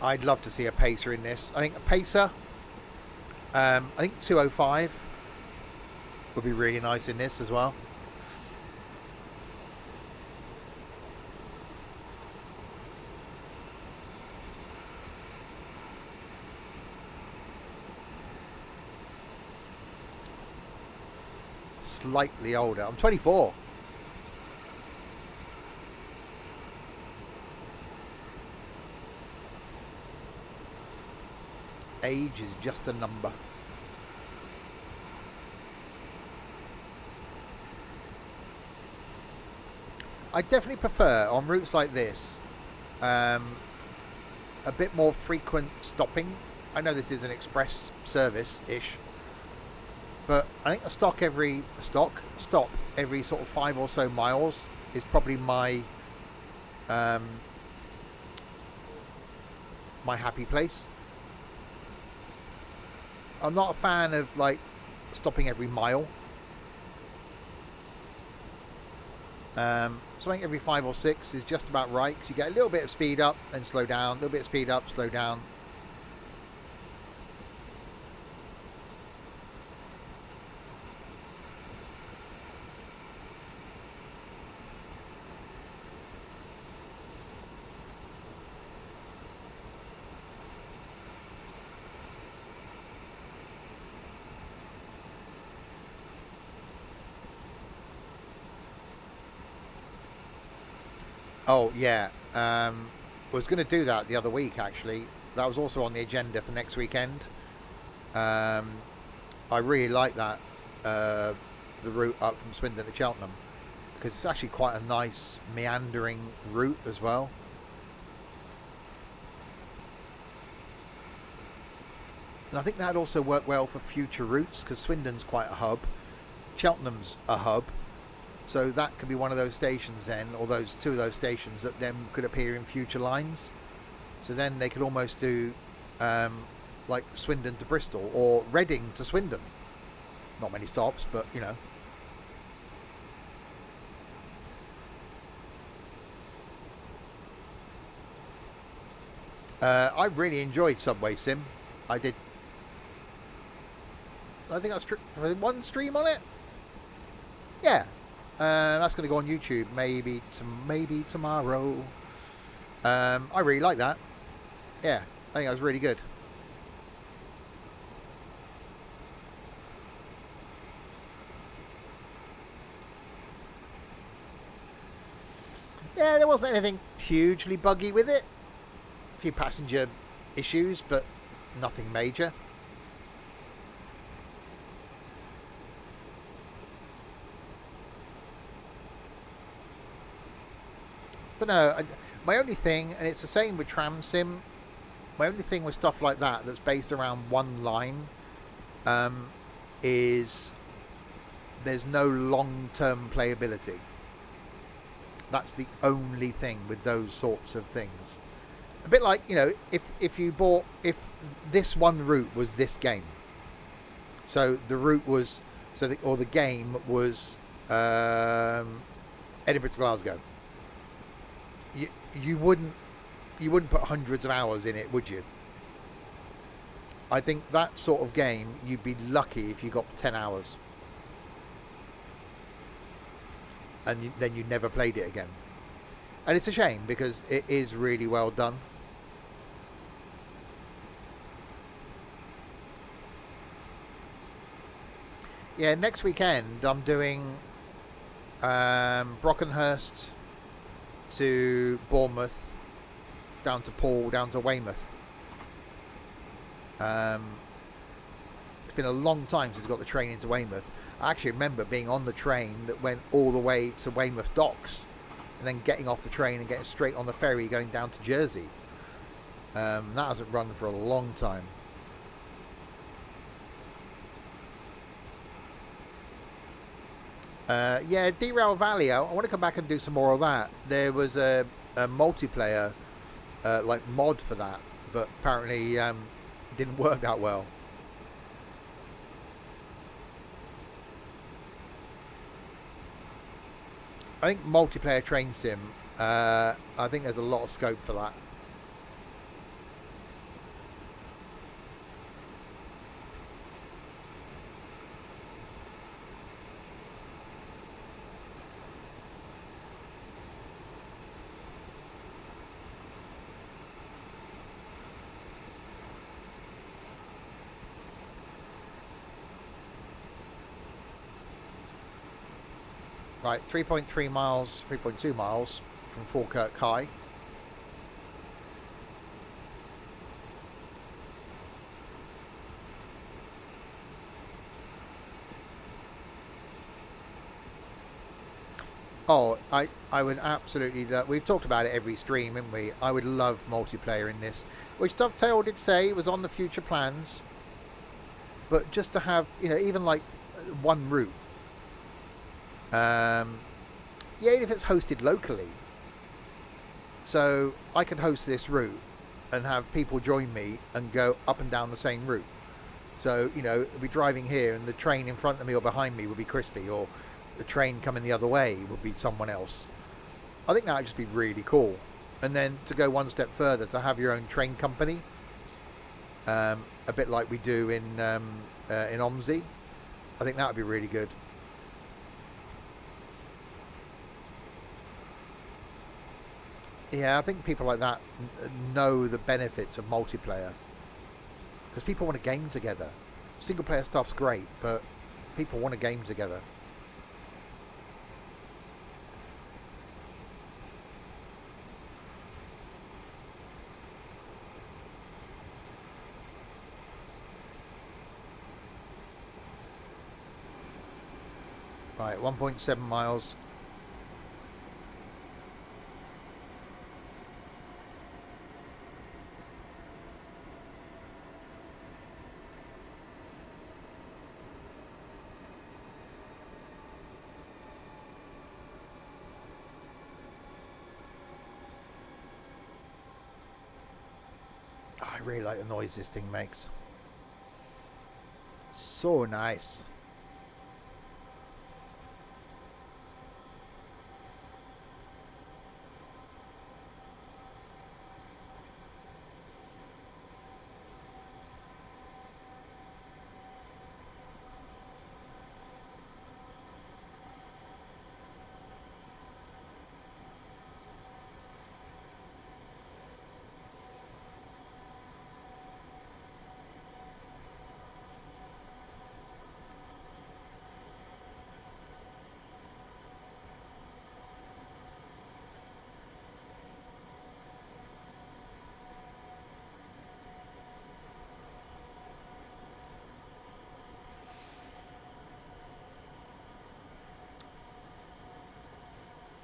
I'd love to see a pacer in this. I think a pacer, I think 205 would be really nice in this as well. Slightly older. I'm 24. Age is just a number. I definitely prefer on routes like this a bit more frequent stopping. I know this is an express service-ish, but I think a stop every sort of 5 or so miles is probably my my happy place. I'm not a fan of like stopping every mile. Something every 5 or 6 is just about right, because you get a little bit of speed up and slow down, a little bit of speed up, slow down. Oh yeah, was going to do that the other week actually. That was also on the agenda for next weekend. I really like that, the route up from Swindon to Cheltenham, because it's actually quite a nice meandering route as well. And I think that'd also work well for future routes, because Swindon's quite a hub, Cheltenham's a hub. So that could be one of those stations then, or those two of those stations that then could appear in future lines. So then they could almost do like Swindon to Bristol or Reading to Swindon. Not many stops, but you know. I really enjoyed Subway Sim. I did. I think I did one stream on it. Yeah, that's going to go on YouTube maybe tomorrow. I really like that. Yeah, I think that was really good. Yeah, there wasn't anything hugely buggy with it. A few passenger issues, but nothing major. But no, my only thing, and it's the same with Tram Sim, my only thing with stuff like that that's based around one line is there's no long-term playability. That's the only thing with those sorts of things. A bit like, you know, if this one route was this game, so the route was, the game was Edinburgh to Glasgow. You wouldn't put hundreds of hours in it, would you? I think that sort of game, you'd be lucky if you got 10 hours. And then you never played it again. And it's a shame because it is really well done. Yeah, next weekend I'm doing Brockenhurst to Bournemouth, down to Poole, down to Weymouth. It's been a long time since I got the train into Weymouth. I actually remember being on the train that went all the way to Weymouth docks and then getting off the train and getting straight on the ferry going down to Jersey. That hasn't run for a long time. Yeah, Derail Valley, I want to come back and do some more of that. There was a multiplayer like mod for that, but apparently didn't work that well. I think multiplayer train sim, I think there's a lot of scope for that. Right, 3.3 miles, 3.2 miles from Falkirk High. Oh, I would absolutely love, we've talked about it every stream, haven't we? I would love multiplayer in this, which Dovetail did say was on the future plans. But just to have, you know, even like one route. Yeah, if it's hosted locally. So I can host this route and have people join me and go up and down the same route. So, you know, we'll be driving here and the train in front of me or behind me will be Crispy, or the train coming the other way would be someone else. I think that would just be really cool. And then to go one step further, to have your own train company, a bit like we do in OMSI. I think that would be really good. Yeah, I think people like that know the benefits of multiplayer, because people want a game together. Single player stuff's great, but people want a game together. Right, 1.7 miles. Oh, I really like the noise this thing makes. So nice.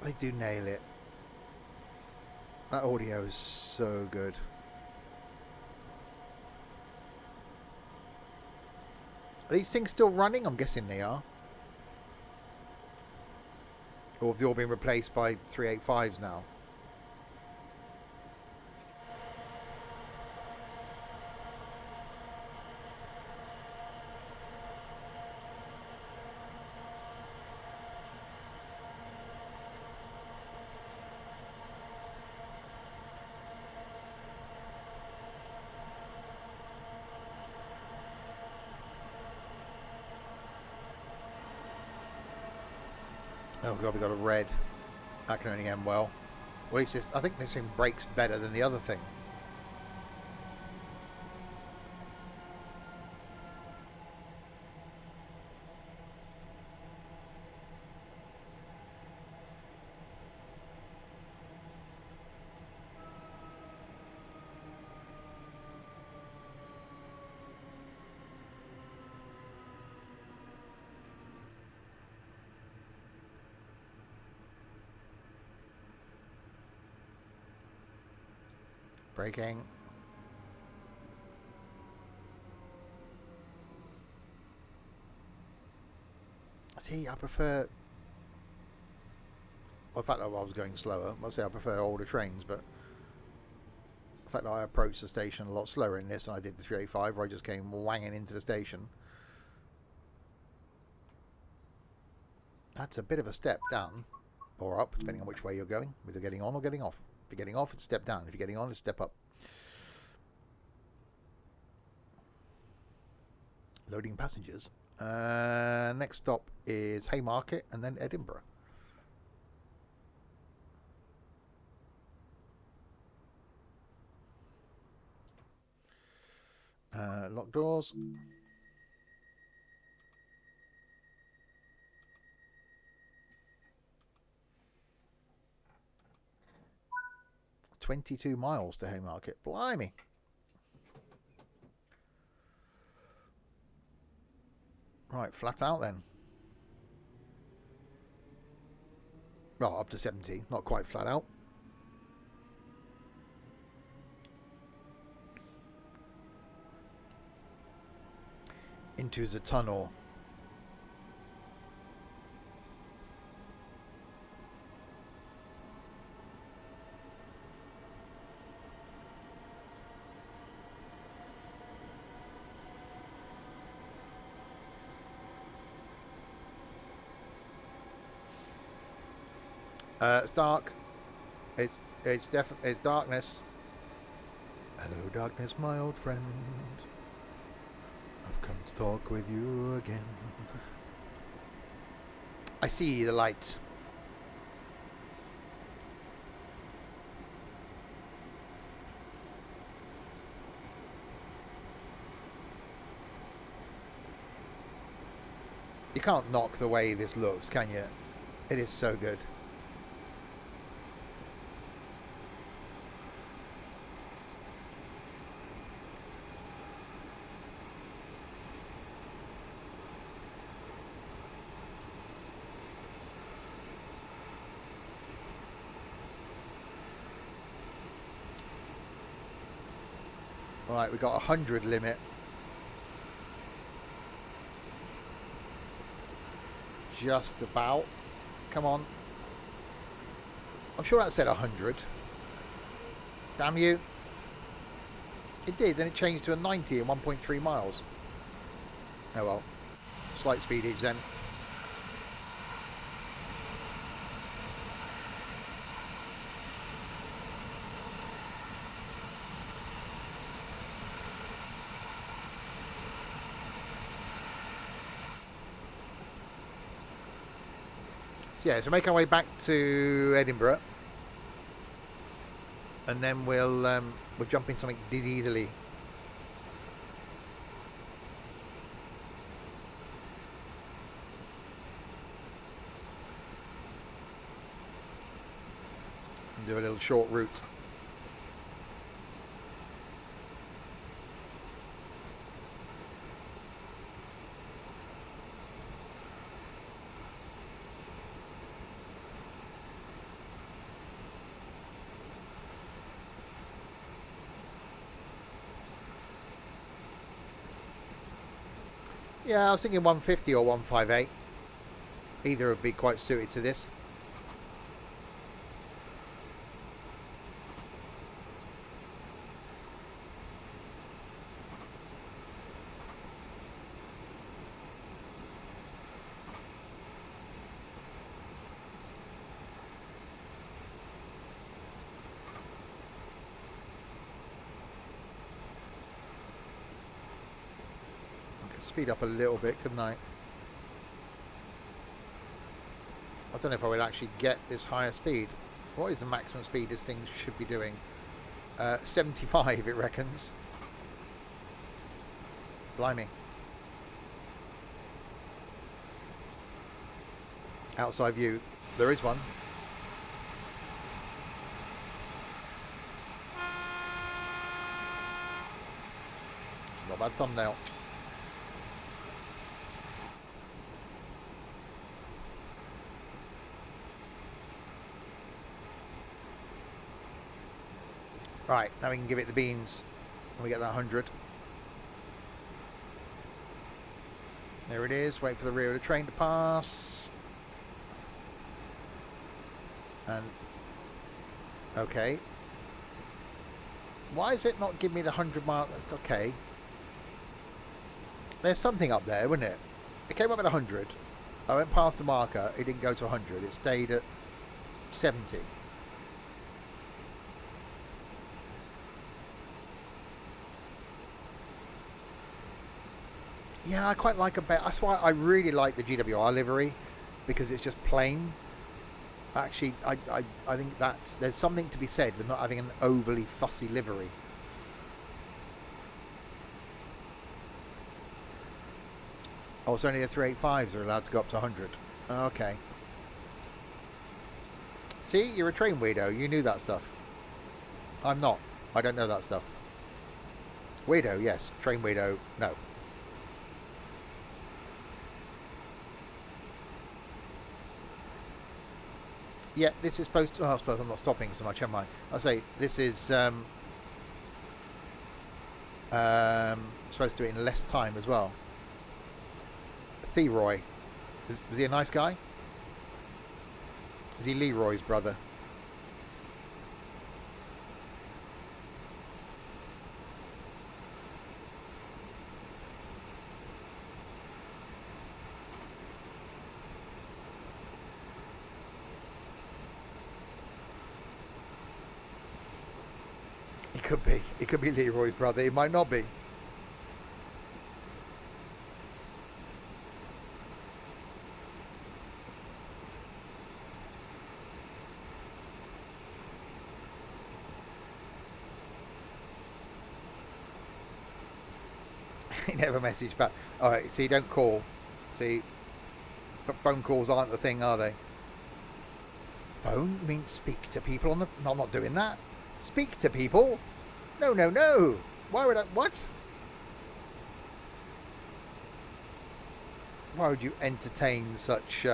They do nail it. That audio is so good. Are these things still running? I'm guessing they are. Or have they all been replaced by 385s now? Oh god, we got a red. That can only end well. Well, at least I think this thing brakes better than the other thing. Braking. See, I prefer... Well, the fact that I was going slower, I'll say I prefer older trains, but the fact that I approached the station a lot slower in this than I did the 385, where I just came wanging into the station. That's a bit of a step down, or up, depending on which way you're going, whether you're getting on or getting off. If you're getting off, it's step down. If you're getting on, it's step up. Loading passengers. Next stop is Haymarket and then Edinburgh. Locked doors. $22 miles to Haymarket. Blimey. Right, flat out then. Well, up to 70, not quite flat out. Into the tunnel. It's dark. It's darkness. Hello, darkness, my old friend. I've come to talk with you again. I see the light. You can't knock the way this looks, can you? It is so good. Right, we've got a 100 limit. Just about. Come on. I'm sure that said 100. Damn you. It did, then it changed to a 90 in 1.3 miles. Oh well. Slight speedage then. So yeah, so make our way back to Edinburgh, and then we'll jump in something this easily. And do a little short route. Yeah, I was thinking 150 or 158. Either would be quite suited to this. Speed up a little bit, couldn't I? I don't know if I will actually get this higher speed. What is the maximum speed this thing should be doing? 75, it reckons. Blimey. Outside view, there is one. It's not a bad thumbnail. Right, now we can give it the beans and we get that 100. There it is. Wait for the rear of the train to pass. And okay. Why is it not giving me the 100 mark? Okay. There's something up there, wasn't it? It came up at 100. I went past the marker. It didn't go to 100. It stayed at 70. Yeah, I quite like a bit. That's why I really like the GWR livery, because it's just plain. Actually, I think there's something to be said with not having an overly fussy livery. Oh, it's only the 385s are allowed to go up to 100. Okay. See, you're a train weirdo. You knew that stuff. I'm not. I don't know that stuff. Weirdo, yes. Train weirdo, no. Yeah, this is supposed to... Oh, I suppose I'm not stopping so much, am I? I'll say this is supposed to do it in less time as well. Leroy. Was he a nice guy? Is he Leroy's brother? He could be. He could be Leroy's brother. He might not be. He never messaged back. Alright, see, don't call. See, phone calls aren't the thing, are they? Phone? You mean speak to people on the... No, I'm not doing that. Speak to people? No, no, no. Why would I... What? Why would you entertain such...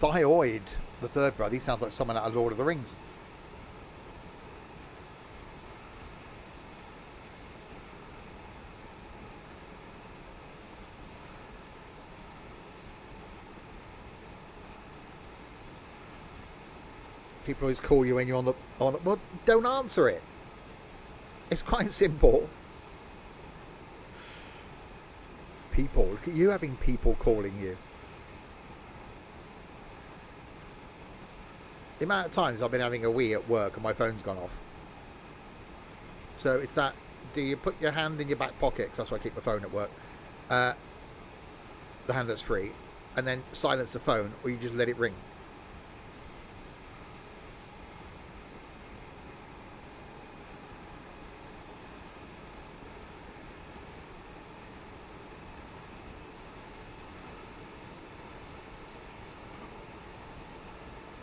Thyoid, the third brother. He sounds like someone out of Lord of the Rings. People always call you when you're on the... Well, don't answer it. It's quite simple. People. Look at you having people calling you. The amount of times I've been having a wee at work and my phone's gone off. So it's that, do you put your hand in your back pocket, because that's why I keep my phone at work, the hand that's free, and then silence the phone, or you just let it ring?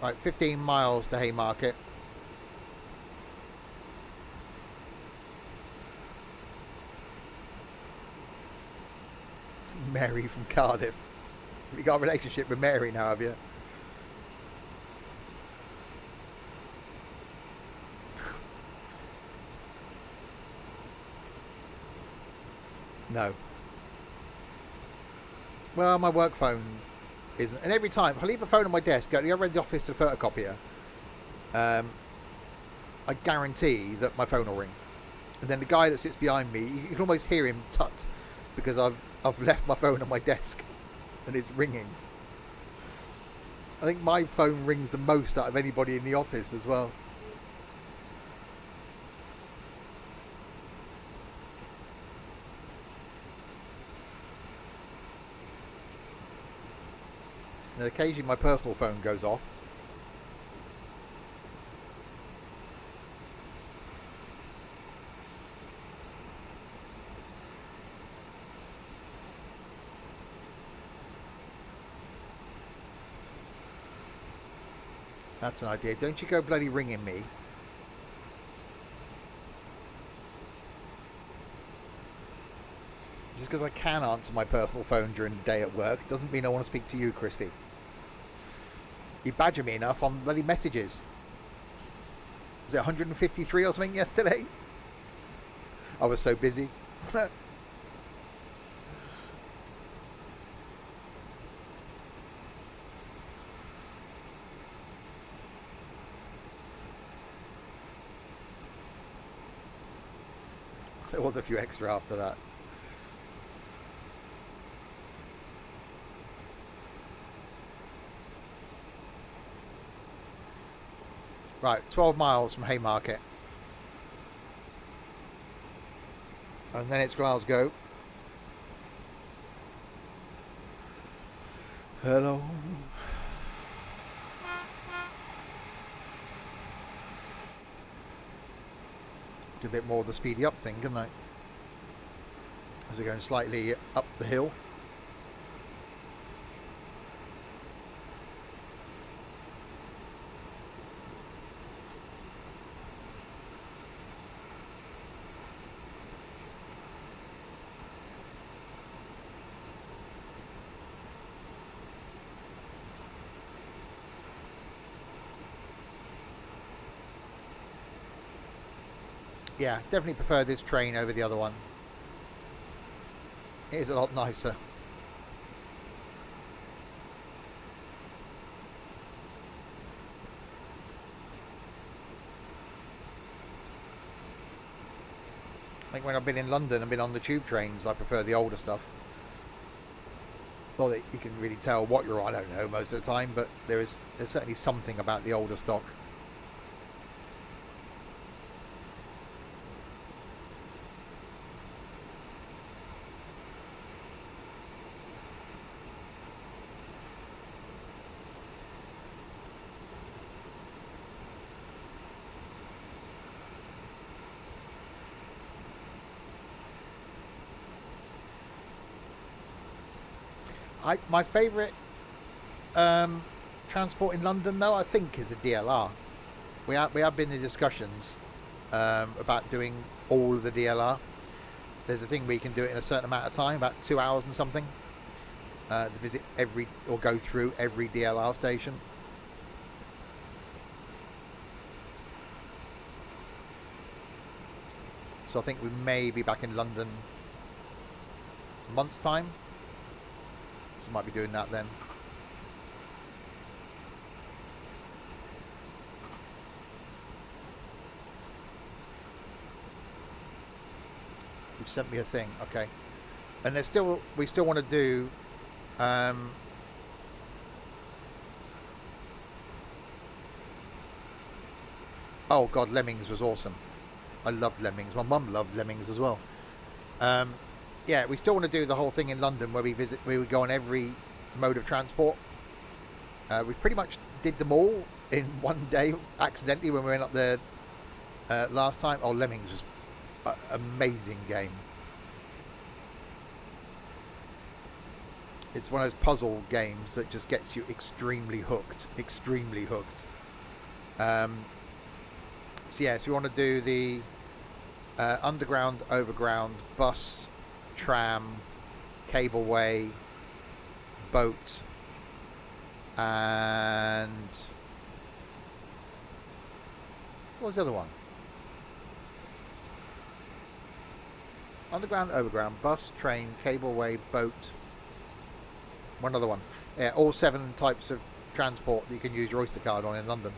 Right, 15 miles to Haymarket. Mary from Cardiff. You got a relationship with Mary now, have you? No. Well, my work phone isn't. And every time I leave a phone on my desk, go to the other end of the office to the photocopier, I guarantee that my phone will ring. And then the guy that sits behind me, you can almost hear him tut because I've left my phone on my desk and it's ringing. I think my phone rings the most out of anybody in the office as well. And occasionally my personal phone goes off. That's an idea. Don't you go bloody ringing me. Just because I can answer my personal phone during the day at work doesn't mean I want to speak to you, Crispy. You badger me enough on bloody messages. Was it 153 or something yesterday? I was so busy. There was a few extra after that. Right, 12 miles from Haymarket. And then it's Glasgow. Hello. Do a bit more of the speedy up thing, couldn't they? As we're going slightly up the hill. Yeah, definitely prefer this train over the other one. It is a lot nicer. I think when I've been in London and been on the tube trains, I prefer the older stuff. Not that you can really tell what you're on, I don't know, most of the time, but there's certainly something about the older stock. My favourite transport in London, though, I think is a DLR. We have been in discussions about doing all of the DLR. There's a thing where you can do it in a certain amount of time, about 2 hours and something, to visit or go through every DLR station. So I think we may be back in London a month's time. So might be doing that then. You've sent me a thing, okay. And we still want to do oh god, Lemmings was awesome. I loved Lemmings. My mum loved Lemmings as well. Yeah, we still want to do the whole thing in London where we go on every mode of transport. We pretty much did them all in one day accidentally when we went up there last time. Oh, Lemmings was an amazing game. It's one of those puzzle games that just gets you extremely hooked. Extremely hooked. So yes, we want to do the underground, overground, bus, tram, cableway, boat, and what was the other one? Underground, overground, bus, train, cableway, boat. One other one. Yeah, all 7 types of transport that you can use your Oyster card on in London.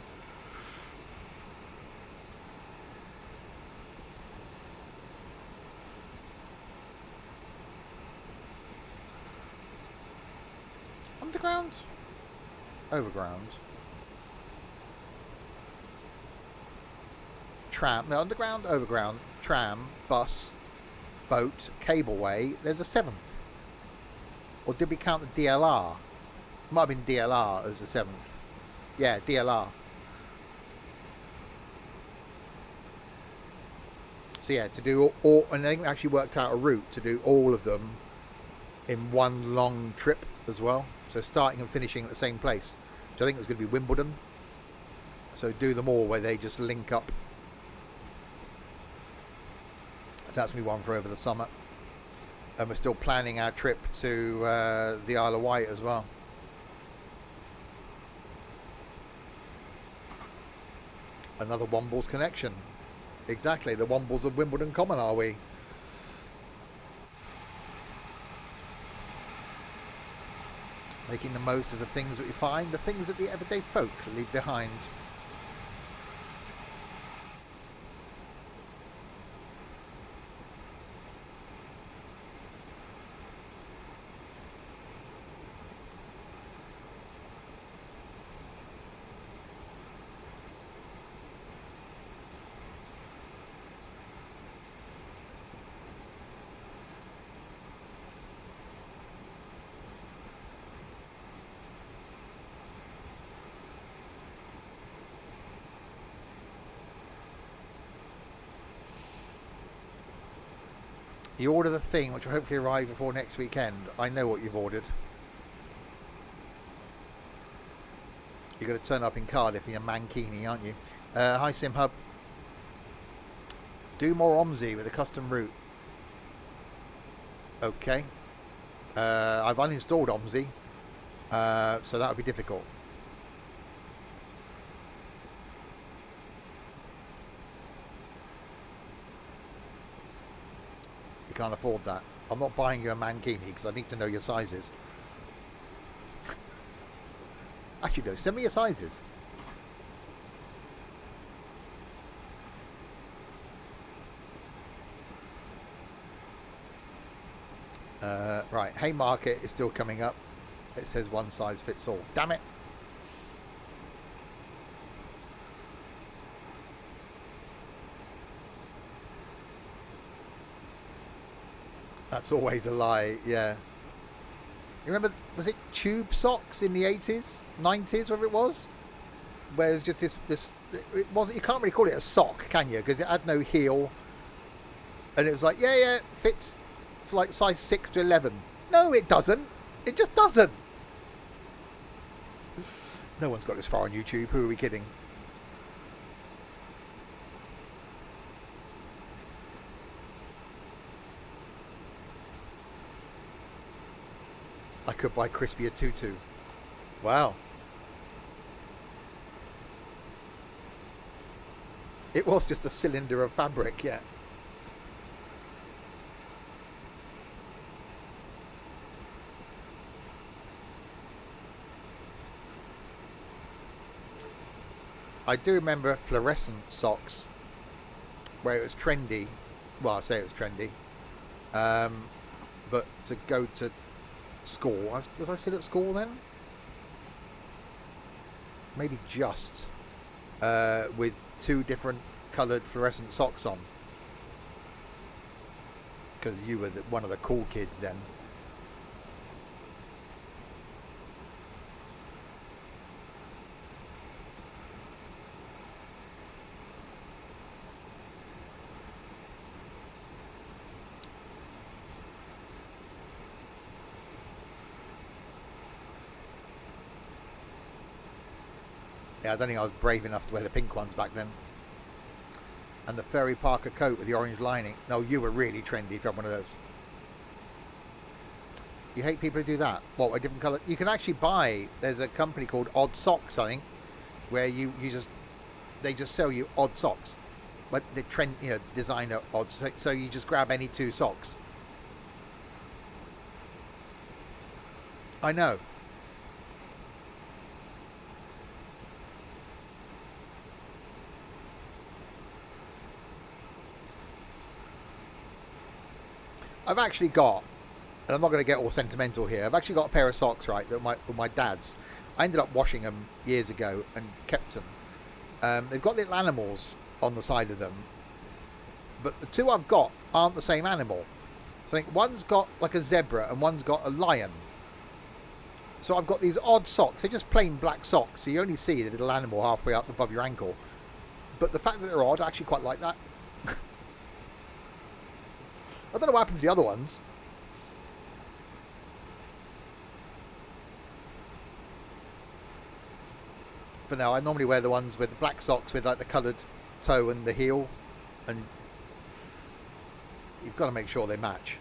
Underground, overground, tram. No, underground, overground, tram, bus, boat, cableway. There's a 7th. Or did we count the DLR? Might have been DLR as the 7th. Yeah, DLR. So yeah, to do all, and they actually worked out a route to do all of them in one long trip as well. So starting and finishing at the same place. Which I think was going to be Wimbledon. So do them all where they just link up. So that's going to be one for over the summer. And we're still planning our trip to the Isle of Wight as well. Another Wombles connection. Exactly, the Wombles of Wimbledon Common, are we? Making the most of the things that we find, the things that the everyday folk leave behind. You order the thing, which will hopefully arrive before next weekend. I know what you've ordered. You're going to turn up in Cardiff in a mankini, aren't you? Hi, SimHub. Do more OMSI with a custom route. Okay. I've uninstalled OMSI, so that would be difficult. You can't afford that. I'm not buying you a mankini because I need to know your sizes. Actually, no, send me your sizes. Right, Haymarket is still coming up. It says one size fits all. Damn it. That's always a lie, yeah. You remember, was it tube socks in the 80s, 90s, whatever it was? Where it was just this it wasn't, you can't really call it a sock, can you? Because it had no heel. And it was like, yeah, fits for like size 6 to 11. No, it doesn't. It just doesn't. No one's got this far on YouTube. Who are we kidding? I could buy Crispy a tutu. Wow. It was just a cylinder of fabric, yeah. I do remember fluorescent socks where it was trendy. Well, I say it was trendy. But to go to school, was I still at school then? Maybe just with 2 different coloured fluorescent socks on, because you were one of the cool kids then. Yeah, I don't think I was brave enough to wear the pink ones back then. And the Ferry Parker coat with the orange lining. No, you were really trendy if you had one of those. You hate people who do that. What, a different colour? You can actually buy. There's a company called Odd Socks, I think, where they just sell you odd socks, but the trend, designer odd. So you just grab any two socks. I know. I've actually got, and I'm not going to get all sentimental here, I've actually got a pair of socks, right, that my dad's. I ended up washing them years ago and kept them. They've got little animals on the side of them, but the two I've got aren't the same animal. So I think one's got like a zebra and one's got a lion. So I've got these odd socks. They're just plain black socks, so you only see the little animal halfway up above your ankle. But the fact that they're odd, I actually quite like that. I don't know what happened to the other ones. But no, I normally wear the ones with the black socks with like the coloured toe and the heel. And you've got to make sure they match.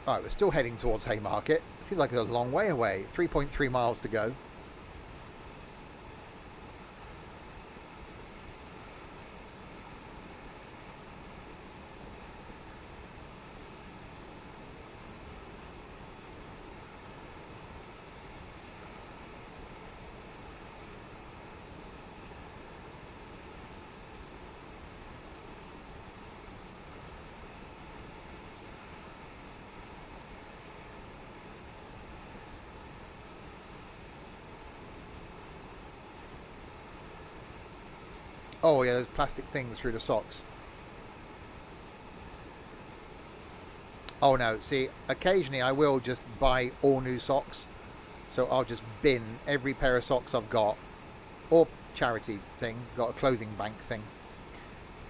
Alright, we're still heading towards Haymarket. Seems like it's a long way away. 3.3 miles to go. Oh yeah, those plastic things through the socks. Oh no, see, occasionally I will just buy all new socks. So I'll just bin every pair of socks I've got. Or charity thing, got a clothing bank thing.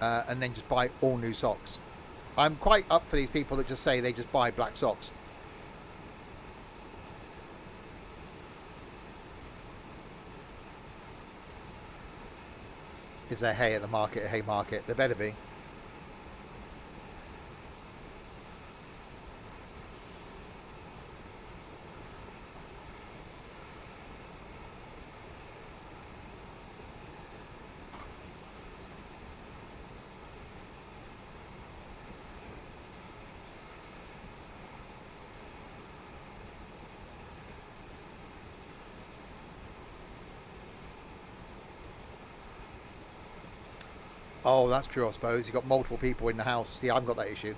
And then just buy all new socks. I'm quite up for these people that just say they just buy black socks. Is there hay at the market, at Haymarket? There better be. Oh, that's true, I suppose. You've got multiple people in the house. See, I haven't got that issue.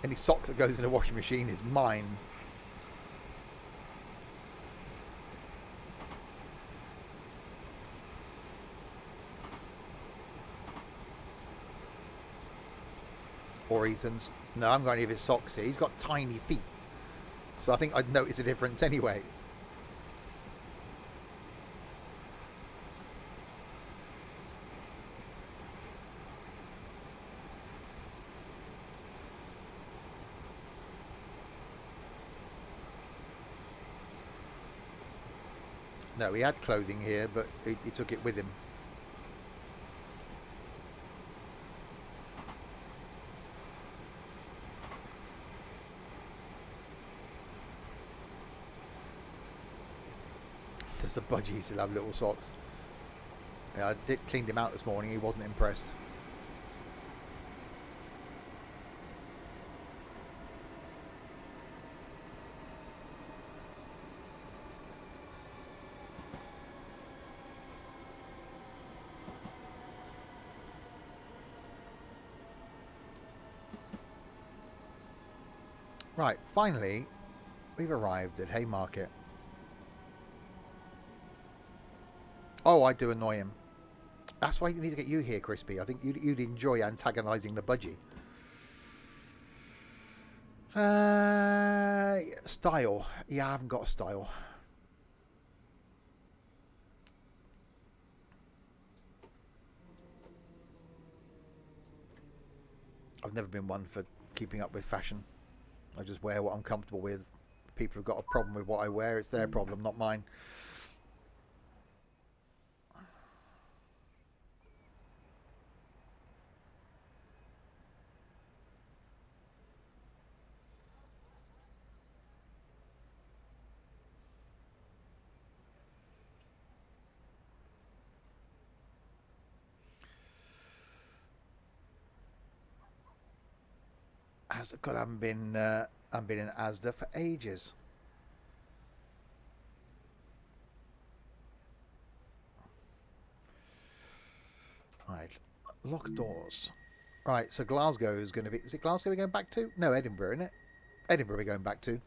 Any sock that goes in the washing machine is mine. Or Ethan's. No, I haven't got any of his socks here. He's got tiny feet. So I think I'd notice a difference anyway. No, he had clothing here, but he took it with him. There's the budgies still have little socks. Yeah, I did cleaned him out this morning. He wasn't impressed. Right, finally, we've arrived at Haymarket. Oh, I do annoy him. That's why you need to get you here, Crispy. I think you'd enjoy antagonising the budgie. Style. Yeah, I haven't got a style. I've never been one for keeping up with fashion. I just wear what I'm comfortable with. If people have got a problem with what I wear, it's their problem, not mine. God, I haven't been in Asda for ages. Right, lock doors. Right, so Glasgow is going to be... Is it Glasgow we're going back to? No, Edinburgh, isn't it? Edinburgh we're going back to.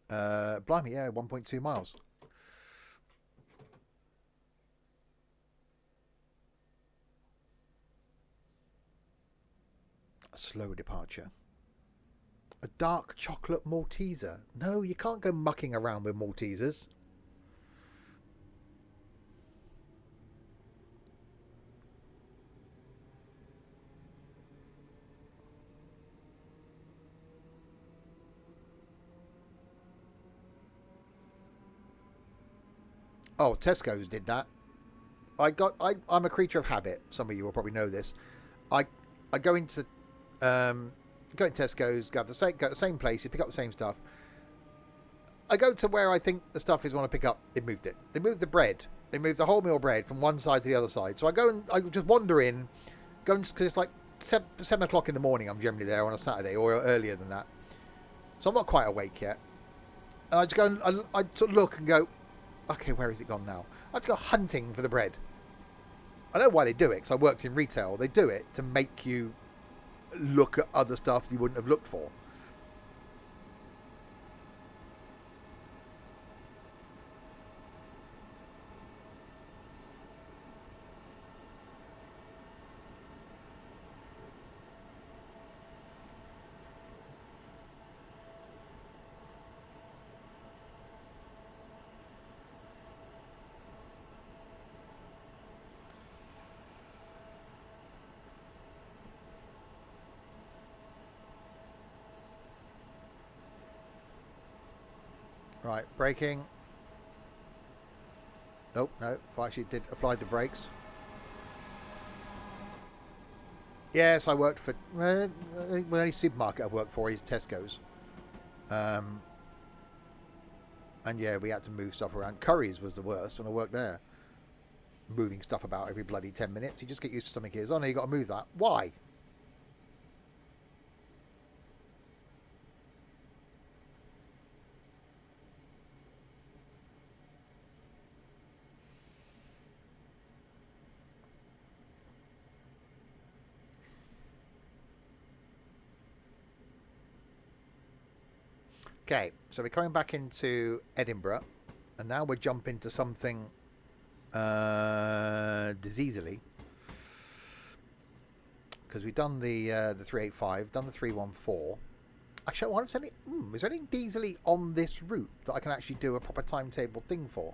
Blimey, yeah, 1.2 miles. A slow departure. A dark chocolate Malteser. No, you can't go mucking around with Maltesers. Oh, Tesco's did that. I'm a creature of habit. Some of you will probably know this. I go into Tesco's, go to the same place, you pick up the same stuff. I go to where I think the stuff is want to pick up. They moved it. They moved the bread. They moved the wholemeal bread from one side to the other side. So I go and I just wander in, because it's like 7 o'clock in the morning. I'm generally there on a Saturday or earlier than that. So I'm not quite awake yet. And I just go and I sort of look and go, okay, where has it gone now? I have to go hunting for the bread. I know why they do it, because I worked in retail. They do it to make you look at other stuff you wouldn't have looked for. Right, braking. Oh, no, I actually did apply the brakes. Yes, I worked for... the only supermarket I've worked for is Tesco's. And yeah, we had to move stuff around. Curry's was the worst when I worked there. Moving stuff about every bloody 10 minutes. You just get used to something here. Oh, no, you got to move that. Why? Okay, so we're coming back into Edinburgh, and now we're jumping to something diseasily, because we've done the 385, done the 314. Actually, I wonder if there's any, is there anything diesely on this route that I can actually do a proper timetable thing for?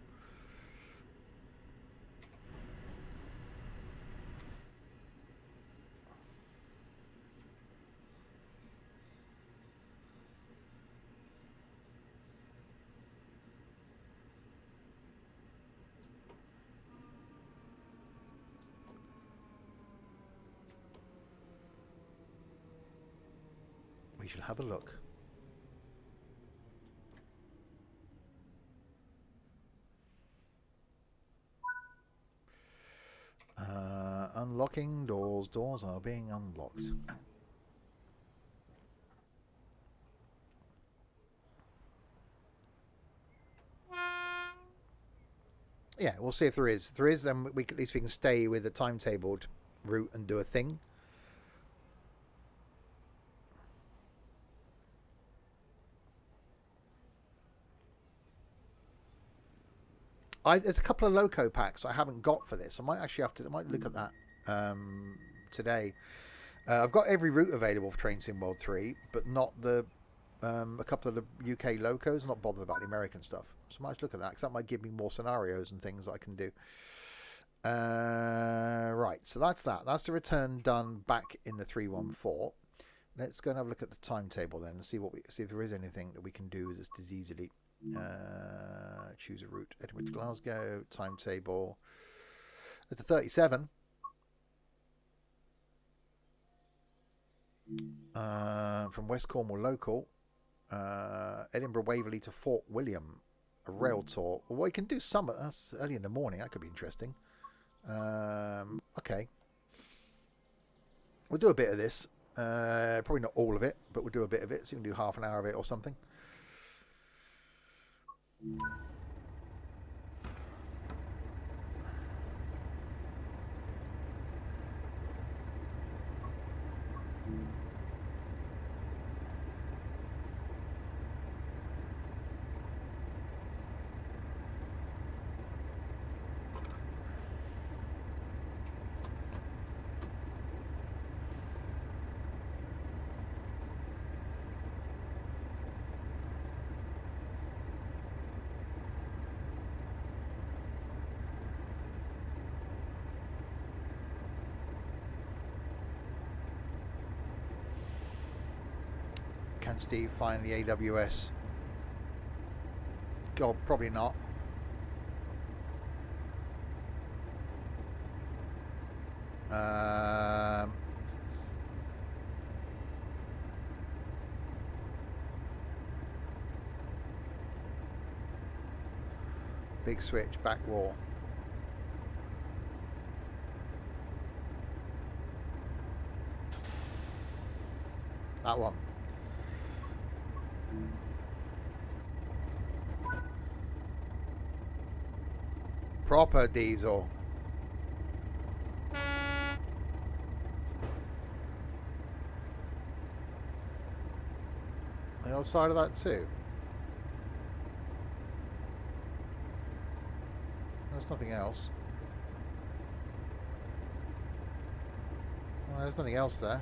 We shall have a look. Unlocking doors. Doors are being unlocked. Yeah, we'll see if there is. If there is, then at least we can stay with the timetabled route and do a thing. There's a couple of loco packs I haven't got for this. I might actually have to. I might look at that today. I've got every route available for Train Sim World 3, but not the a couple of the UK locos. I'm not bothered about the American stuff, so I might look at that because that might give me more scenarios and things that I can do. Right, so that's that. That's the return done back in the 314. Let's go and have a look at the timetable then and see if there is anything that we can do just as easily. Choose a route. Edinburgh to Glasgow. Timetable. It's a 37. From West Cornwall local. Edinburgh Waverley to Fort William. A rail tour. Well, we can do some. That's early in the morning. That could be interesting. Okay. We'll do a bit of this. Probably not all of it, but we'll do a bit of it. So you can do half an hour of it or something. Can Steve find the AWS? God, probably not. Big switch, back wall. That one. Proper diesel. The other side of that too. There's nothing else. Well, there's nothing else there.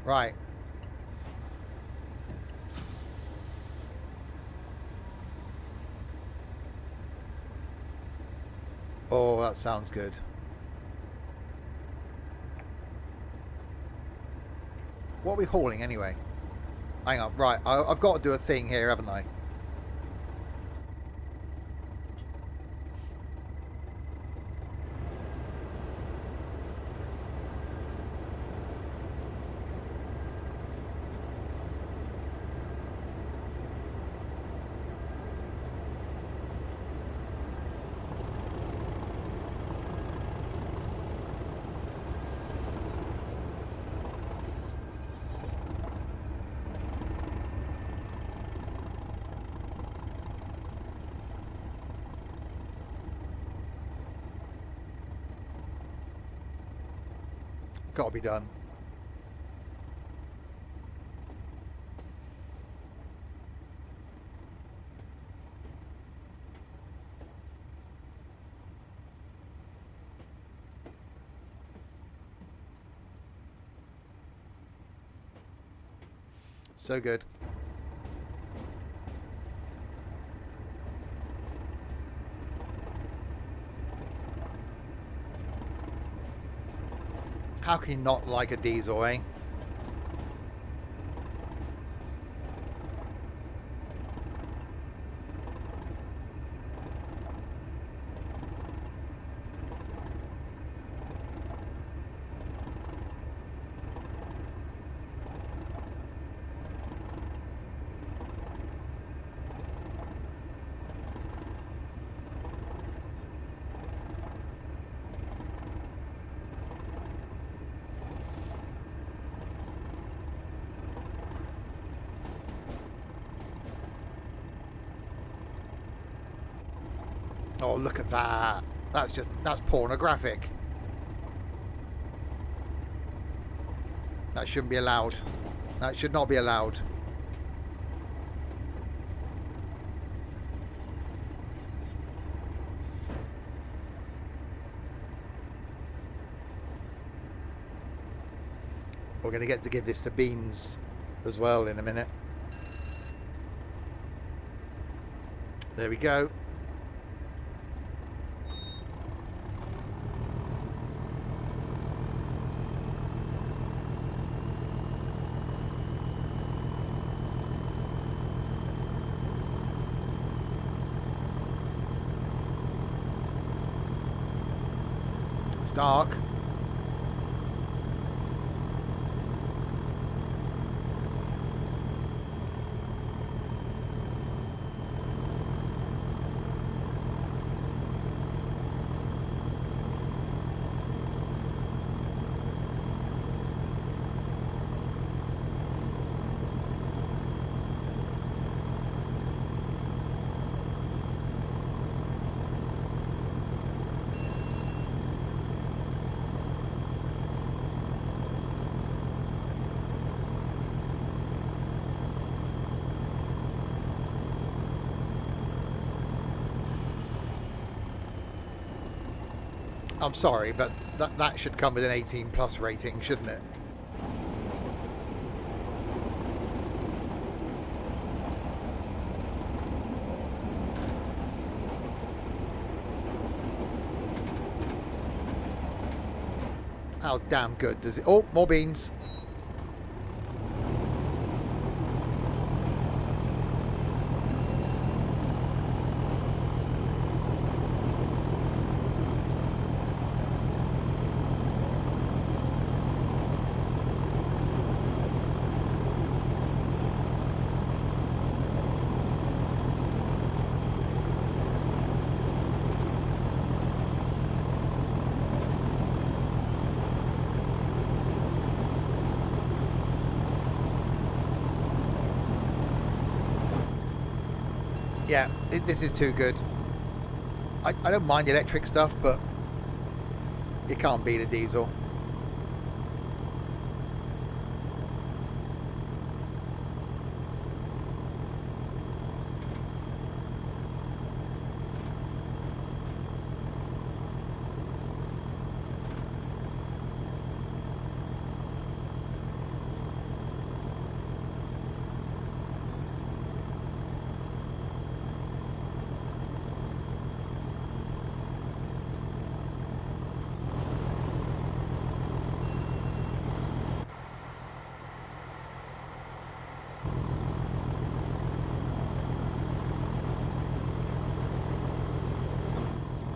Right. Oh, that sounds good. What are we hauling anyway? Hang on, right. I've got to do a thing here, haven't I? Got to be done. So good. How can you not like a diesel, eh? Oh, look at that. That's pornographic. That shouldn't be allowed. That should not be allowed. We're going to get to give this to Beans as well in a minute. There we go. It's dark. I'm sorry, but that should come with an 18 plus rating, shouldn't it? How damn good does it... Oh, more beans. Yeah, this is too good. I don't mind the electric stuff, but you can't beat a diesel.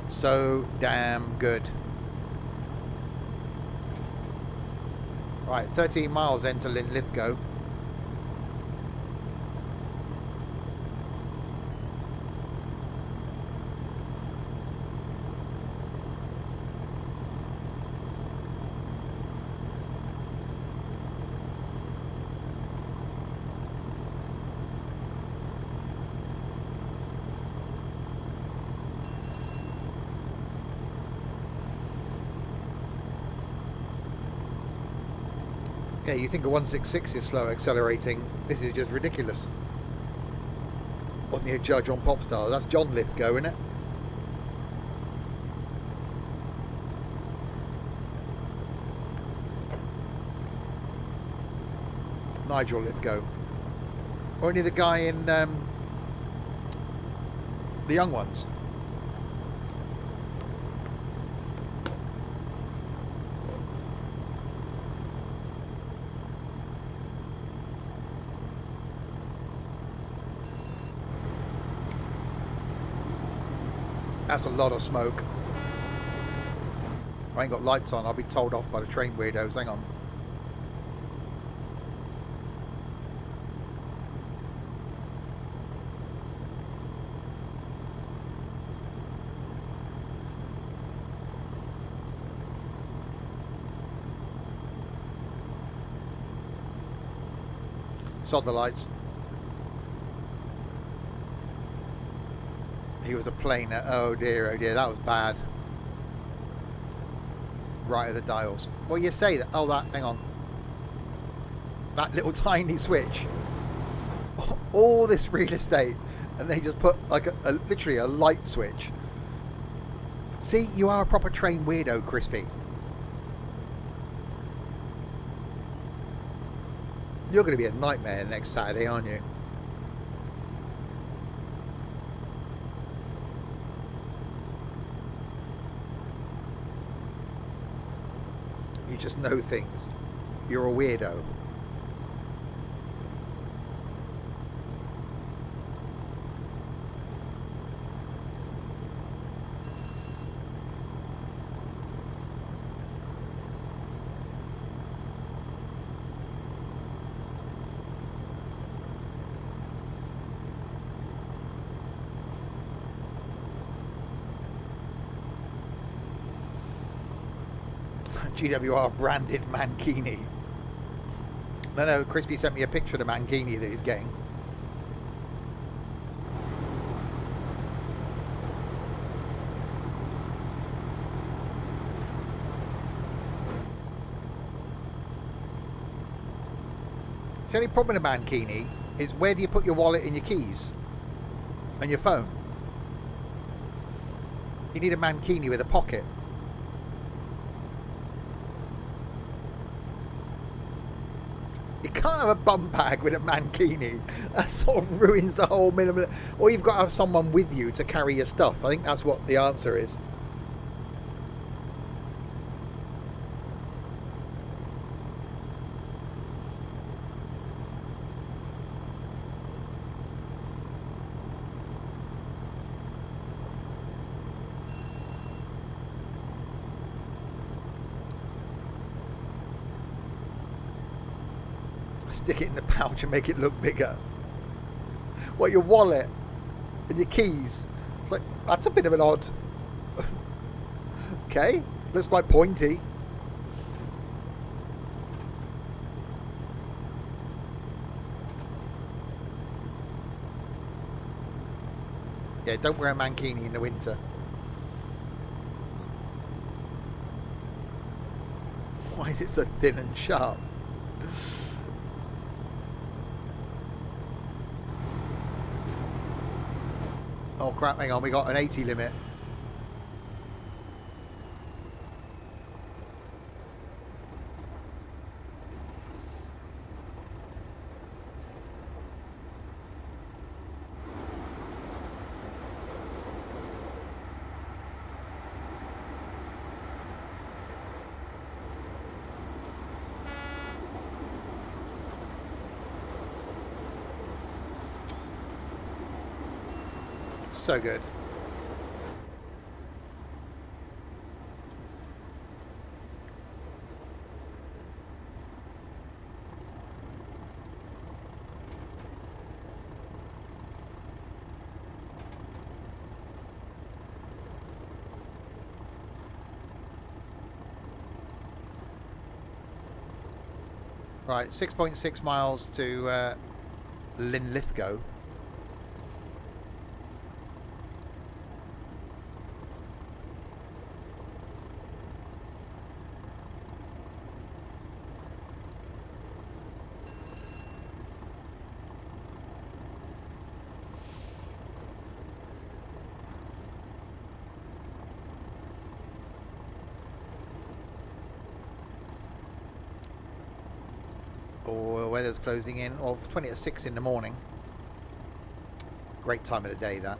So damn good. Right, 13 miles into Linlithgow. Yeah, you think a 166 is slow accelerating. This is just ridiculous. Wasn't he a judge on Popstar? That's John Lithgow, isn't it? Nigel Lithgow. Or only the guy in The Young Ones. That's a lot of smoke. I ain't got lights on. I'll be told off by the train weirdos. Hang on. Sod the lights. He was a planer. Oh dear, that was bad. Right at the dials. Well, you say that. Oh, hang on. That little tiny switch. All this real estate, and they just put like literally a light switch. See, you are a proper train weirdo, Crispy. You're going to be a nightmare next Saturday, aren't you? You just know things. You're a weirdo. GWR branded mankini. No, Crispy sent me a picture of the mankini that he's getting. The only problem with a mankini is where do you put your wallet and your keys and your phone? You need a mankini with a pocket. You can't have a bum bag with a mankini. That sort of ruins the whole minimum. Or you've got to have someone with you to carry your stuff. I think that's what the answer is. Stick it in the pouch and make it look bigger. What, your wallet and your keys? It's like, that's a bit of an odd. Okay, looks quite pointy. Yeah, don't wear a mankini in the winter. Why is it so thin and sharp? Oh crap, hang on, we got an 80 limit. So good. Right, 6.6 miles to Linlithgow. Or weather's closing in, or 20 to 6 in the morning. Great time of the day, that.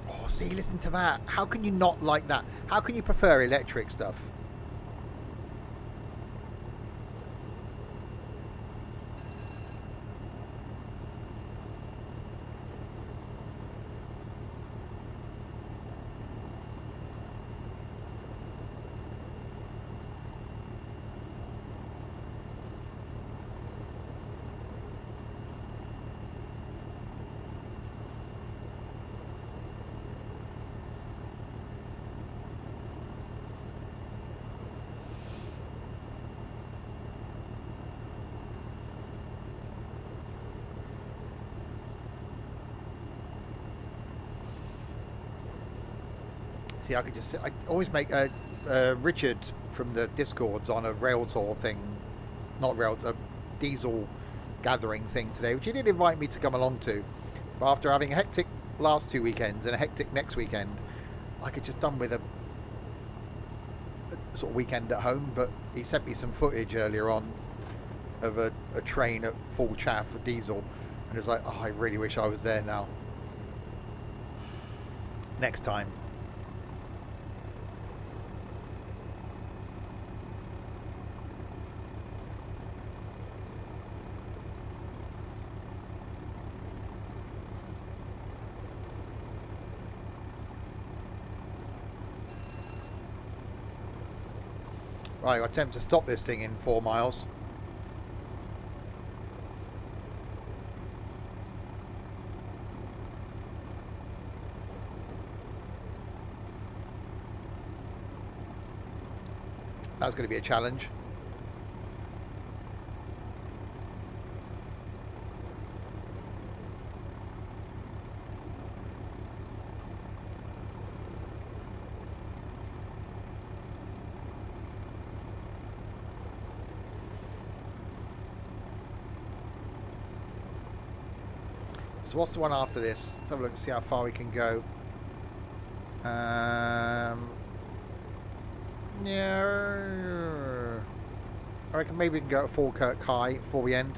Oh, see, listen to that. How can you not like that? How can you prefer electric stuff? See, I could just I always make Richard from the Discords on a rail tour thing, not rail, a diesel gathering thing today, which he did invite me to come along to. But after having a hectic last 2 weekends and a hectic next weekend, I could just done with a sort of weekend at home. But he sent me some footage earlier on of a train at full chaff with diesel, and it was like, oh, I really wish I was there now. Next time. Right, I attempt to stop this thing in 4 miles. That's going to be a challenge. So what's the one after this? Let's have a look and see how far we can go. Yeah, I reckon maybe we can go to Falkirk High before we end.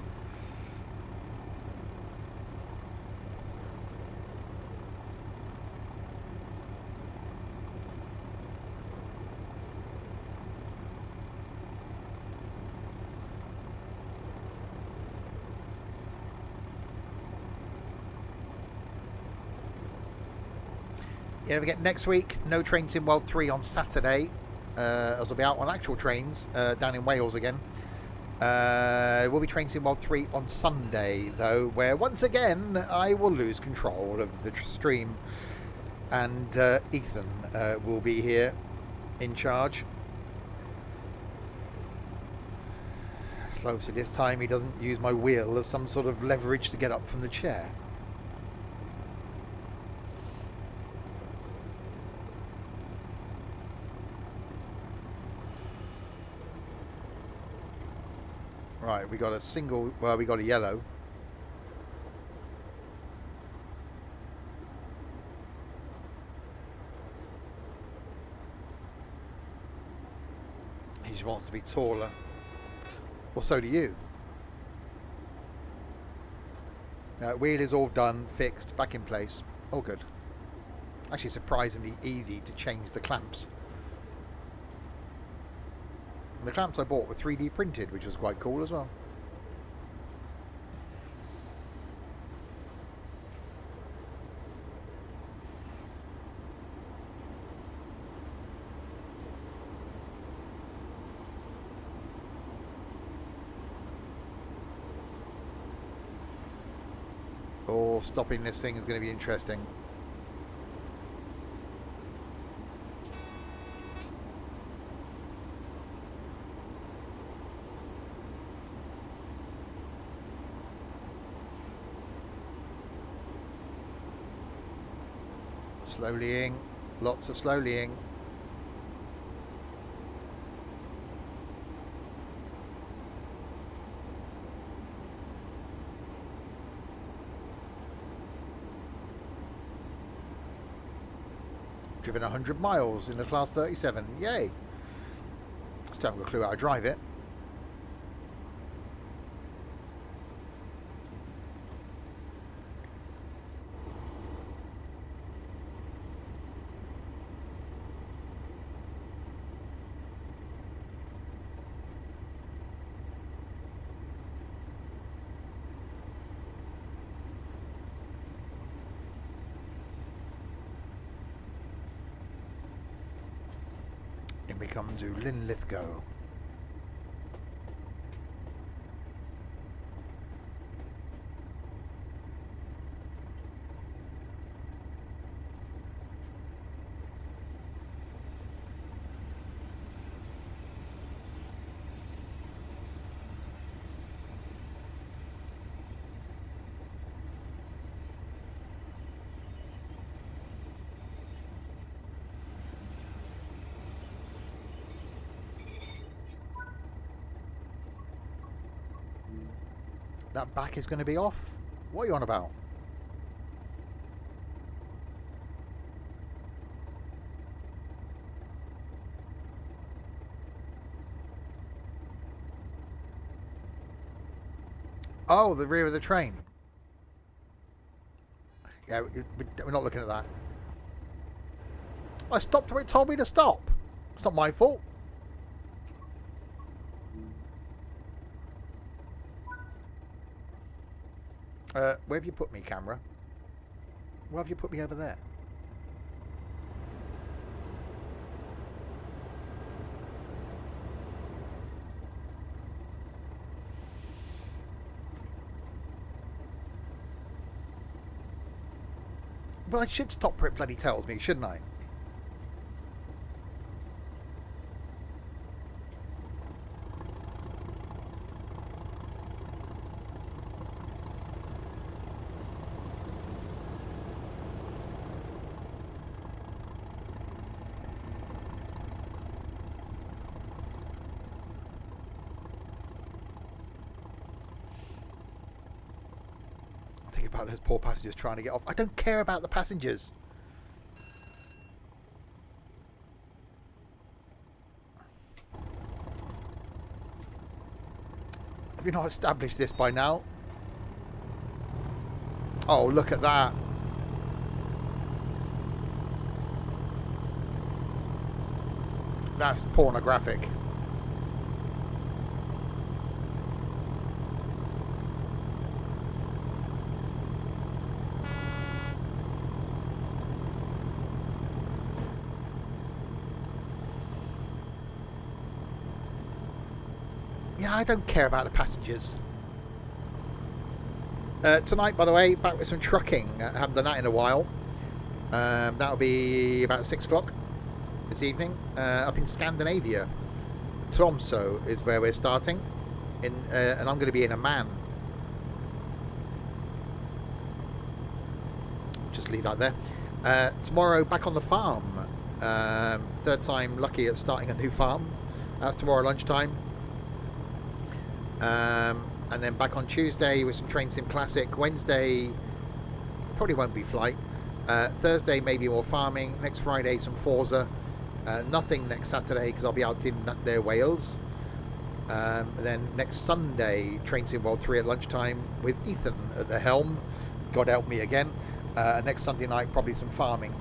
Yeah, we get next week, no Trains in World 3 on Saturday, as I'll be out on actual trains down in Wales again. We'll be Trains in World 3 on Sunday, though, where once again I will lose control of the stream, and Ethan will be here in charge. So obviously this time he doesn't use my wheel as some sort of leverage to get up from the chair. Right, we got a single, well, we got a yellow. He just wants to be taller. Well, so do you. Wheel is all done, fixed, back in place. All good. Actually surprisingly easy to change the clamps. And the clamps I bought were 3D printed, which was quite cool as well. Oh, stopping this thing is going to be interesting. Slowlying, lots of slowlying. Driven 100 miles in the Class 37. Yay! Still haven't got a clue how to drive it. In we come to Linlithgow. That back is going to be off? What are you on about? Oh, the rear of the train. Yeah, we're not looking at that. I stopped where it told me to stop. It's not my fault. Where have you put me, camera? Why have you put me over there? Well, I should stop where it bloody tells me, shouldn't I? Think about those poor passengers trying to get off. I don't care about the passengers. Have you not established this by now? Oh, look at that. That's pornographic. Yeah, I don't care about the passengers. Tonight, by the way, back with some trucking. I haven't done that in a while. That'll be about 6 o'clock this evening. Up in Scandinavia. Tromsø is where we're starting. And I'm going to be in a man. Just leave that there. Tomorrow, back on the farm. Third time lucky at starting a new farm. That's tomorrow lunchtime. And then back on Tuesday with some Train Sim Classic. Wednesday probably won't be flight. Thursday maybe more farming. Next Friday some Forza. Nothing next Saturday because I'll be out in near Wales. And then next Sunday Train Sim World 3 at lunchtime with Ethan at the helm. God help me again. Next Sunday night probably some farming.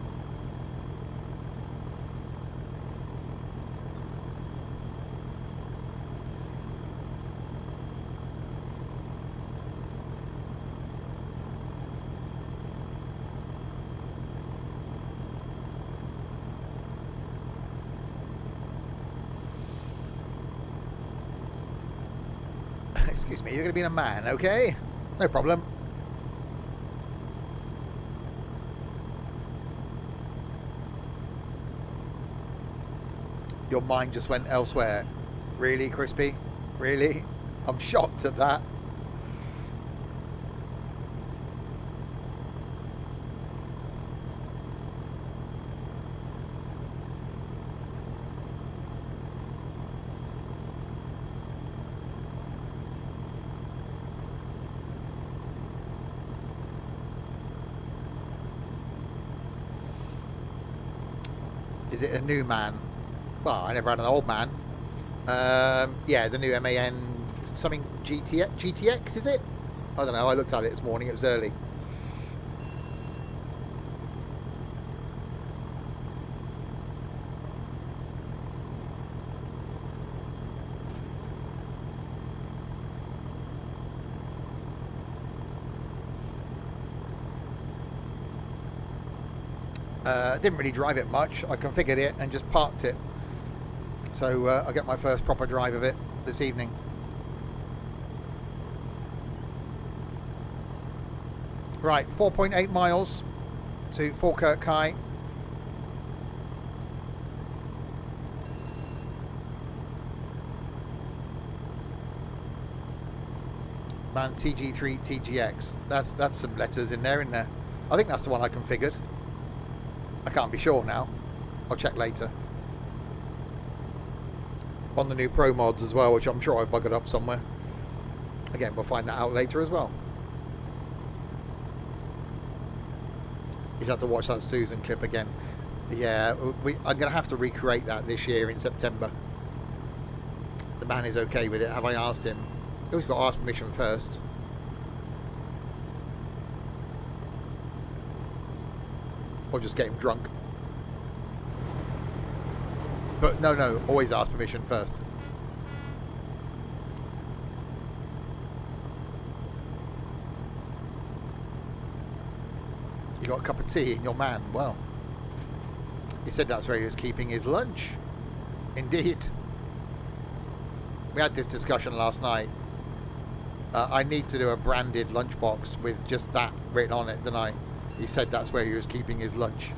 Excuse me, you're going to be in a man, okay? No problem. Your mind just went elsewhere. Really, Crispy? Really? I'm shocked at that. Is it a new man? Well, I never had an old man. Yeah, the new MAN something GTX, is it? I don't know. I looked at it this morning. It was early. Didn't really drive it much. I configured it and just parked it. So I'll get my first proper drive of it this evening. Right, 4.8 miles to Falkirk High. Man, TG3 TGX. That's some letters in there, isn't there? I think that's the one I configured. I can't be sure now. I'll check later. On the new Pro mods as well, which I'm sure I've buggered up somewhere. Again, we'll find that out later as well. You have to watch that Susan clip again. Yeah, I'm going to have to recreate that this year in September. The man is okay with it. Have I asked him? He's got to ask permission first. or just get him drunk. But no, always ask permission first. You got a cup of tea in your man? Well, he said that's where he was keeping his lunch. Indeed. We had this discussion last night. I need to do a branded lunchbox with just that written on it, don't I? He said that's where he was keeping his lunch.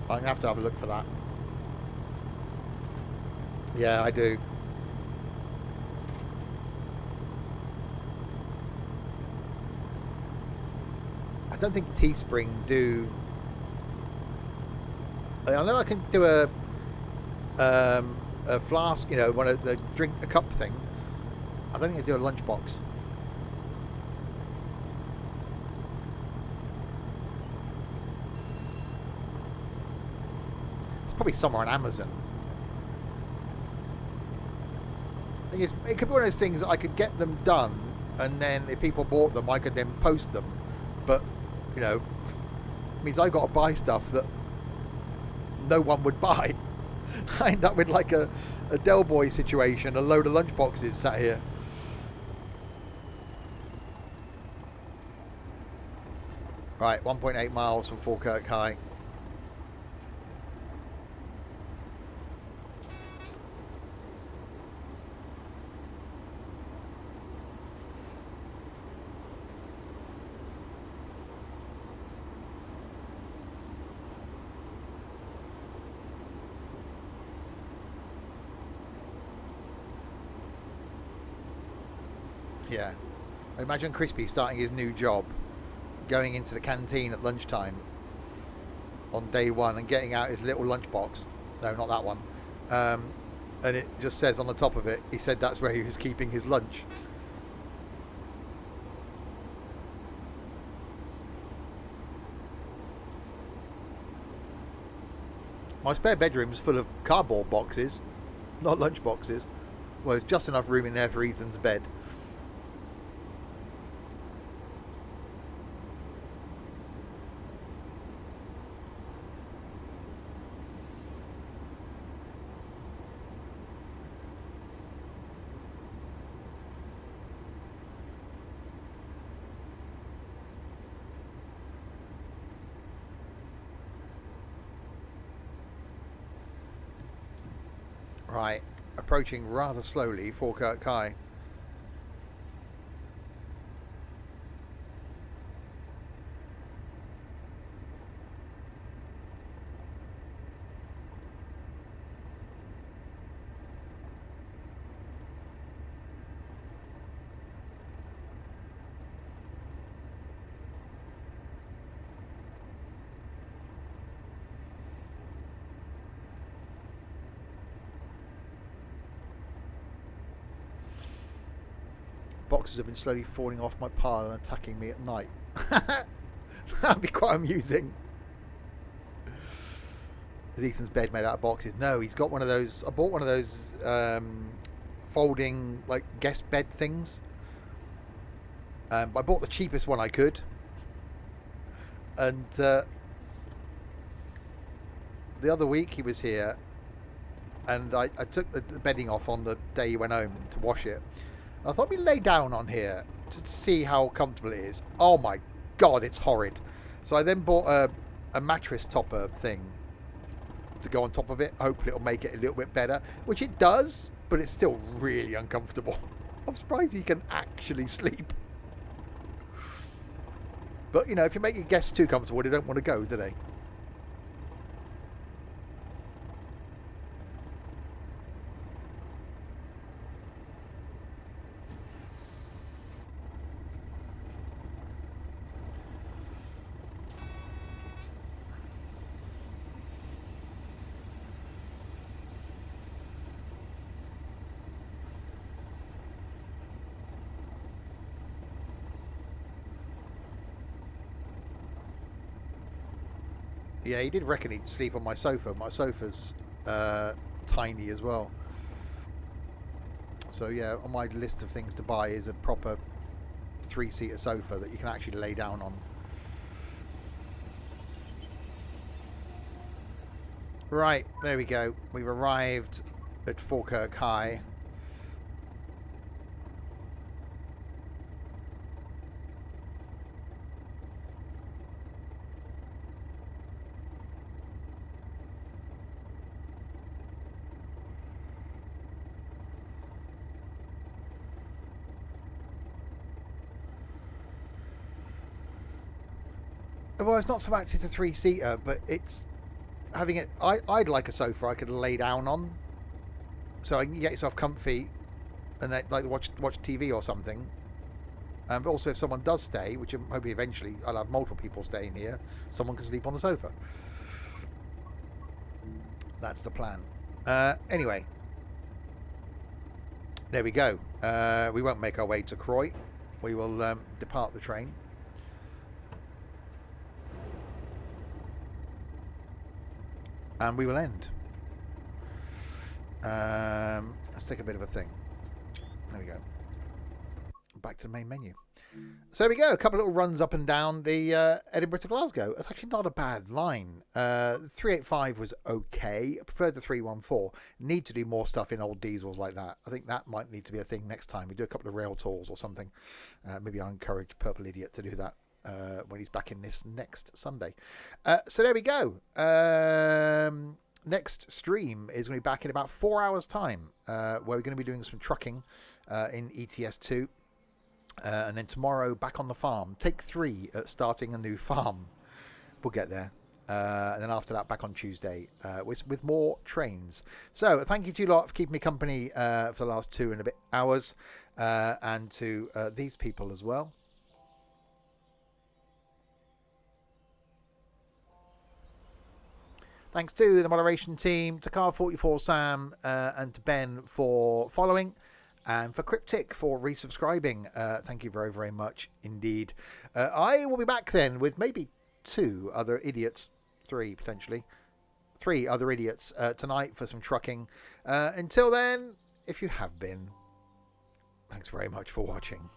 I'm going to have a look for that. Yeah, I do. I don't think Teespring do... I know I can do a flask, you know, one of the drink a cup thing. I don't think I do a lunchbox. It's probably somewhere on Amazon. Thing is, it could be one of those things that I could get them done, and then if people bought them, I could then post them. But, you know, it means I've got to buy stuff that no one would buy. I end up with like a Del Boy situation, a load of lunchboxes sat here. Right, 1.8 miles from Falkirk High. Yeah. Imagine Crispy starting his new job, going into the canteen at lunchtime on day one and getting out his little lunchbox. No, not that one. And it just says on the top of it, he said that's where he was keeping his lunch. My spare bedroom's full of cardboard boxes, not lunch boxes. Well, there's just enough room in there for Ethan's bed. Right, approaching rather slowly Falkirk High. Boxes have been slowly falling off my pile and attacking me at night. That'd be quite amusing. Is Ethan's bed made out of boxes? No, he's got one of those. I bought one of those folding like guest bed things. I bought the cheapest one I could. And the other week he was here, and I took the bedding off on the day he went home to wash it. I thought we'd lay down on here to see how comfortable it is. Oh my god, it's horrid. So I then bought a mattress topper thing to go on top of it. Hopefully it'll make it a little bit better, which it does, but it's still really uncomfortable. I'm surprised he can actually sleep. But, you know, if you make your guests too comfortable, they don't want to go, do they? Yeah, he did reckon he'd sleep on my sofa. My sofa's tiny as well. So yeah, on my list of things to buy is a proper 3-seater sofa that you can actually lay down on. Right, there we go. We've arrived at Falkirk High. Well, it's not so much it's a 3-seater, but it's having it. I'd like a sofa I could lay down on, so I can get yourself comfy, and then, like watch TV or something. But also, if someone does stay, which I'm hoping eventually I'll have multiple people staying here, someone can sleep on the sofa. That's the plan. Anyway, there we go. We won't make our way to Croy. We will depart the train. And we will end. Let's take a bit of a thing. There we go. Back to the main menu. So there we go. A couple of little runs up and down the Edinburgh to Glasgow. It's actually not a bad line. 385 was okay. I preferred the 314. Need to do more stuff in old diesels like that. I think that might need to be a thing next time. We do a couple of rail tours or something. Maybe I'll encourage Purple Idiot to do that. When he's back in this next Sunday. So there we go. Next stream is going to be back in about 4 hours' time, where we're going to be doing some trucking in ETS2. And then tomorrow, back on the farm. Take 3 at starting a new farm. We'll get there. And then after that, back on Tuesday with more trains. So thank you to you lot for keeping me company for the last 2 and a bit hours. And to these people as well. Thanks to the moderation team, to Car44 Sam, and to Ben for following, and for Cryptic for resubscribing. Thank you very, very much indeed. I will be back then with maybe 2 other idiots, 3 potentially, 3 other idiots tonight for some trucking. Until then, if you have been, thanks very much for watching.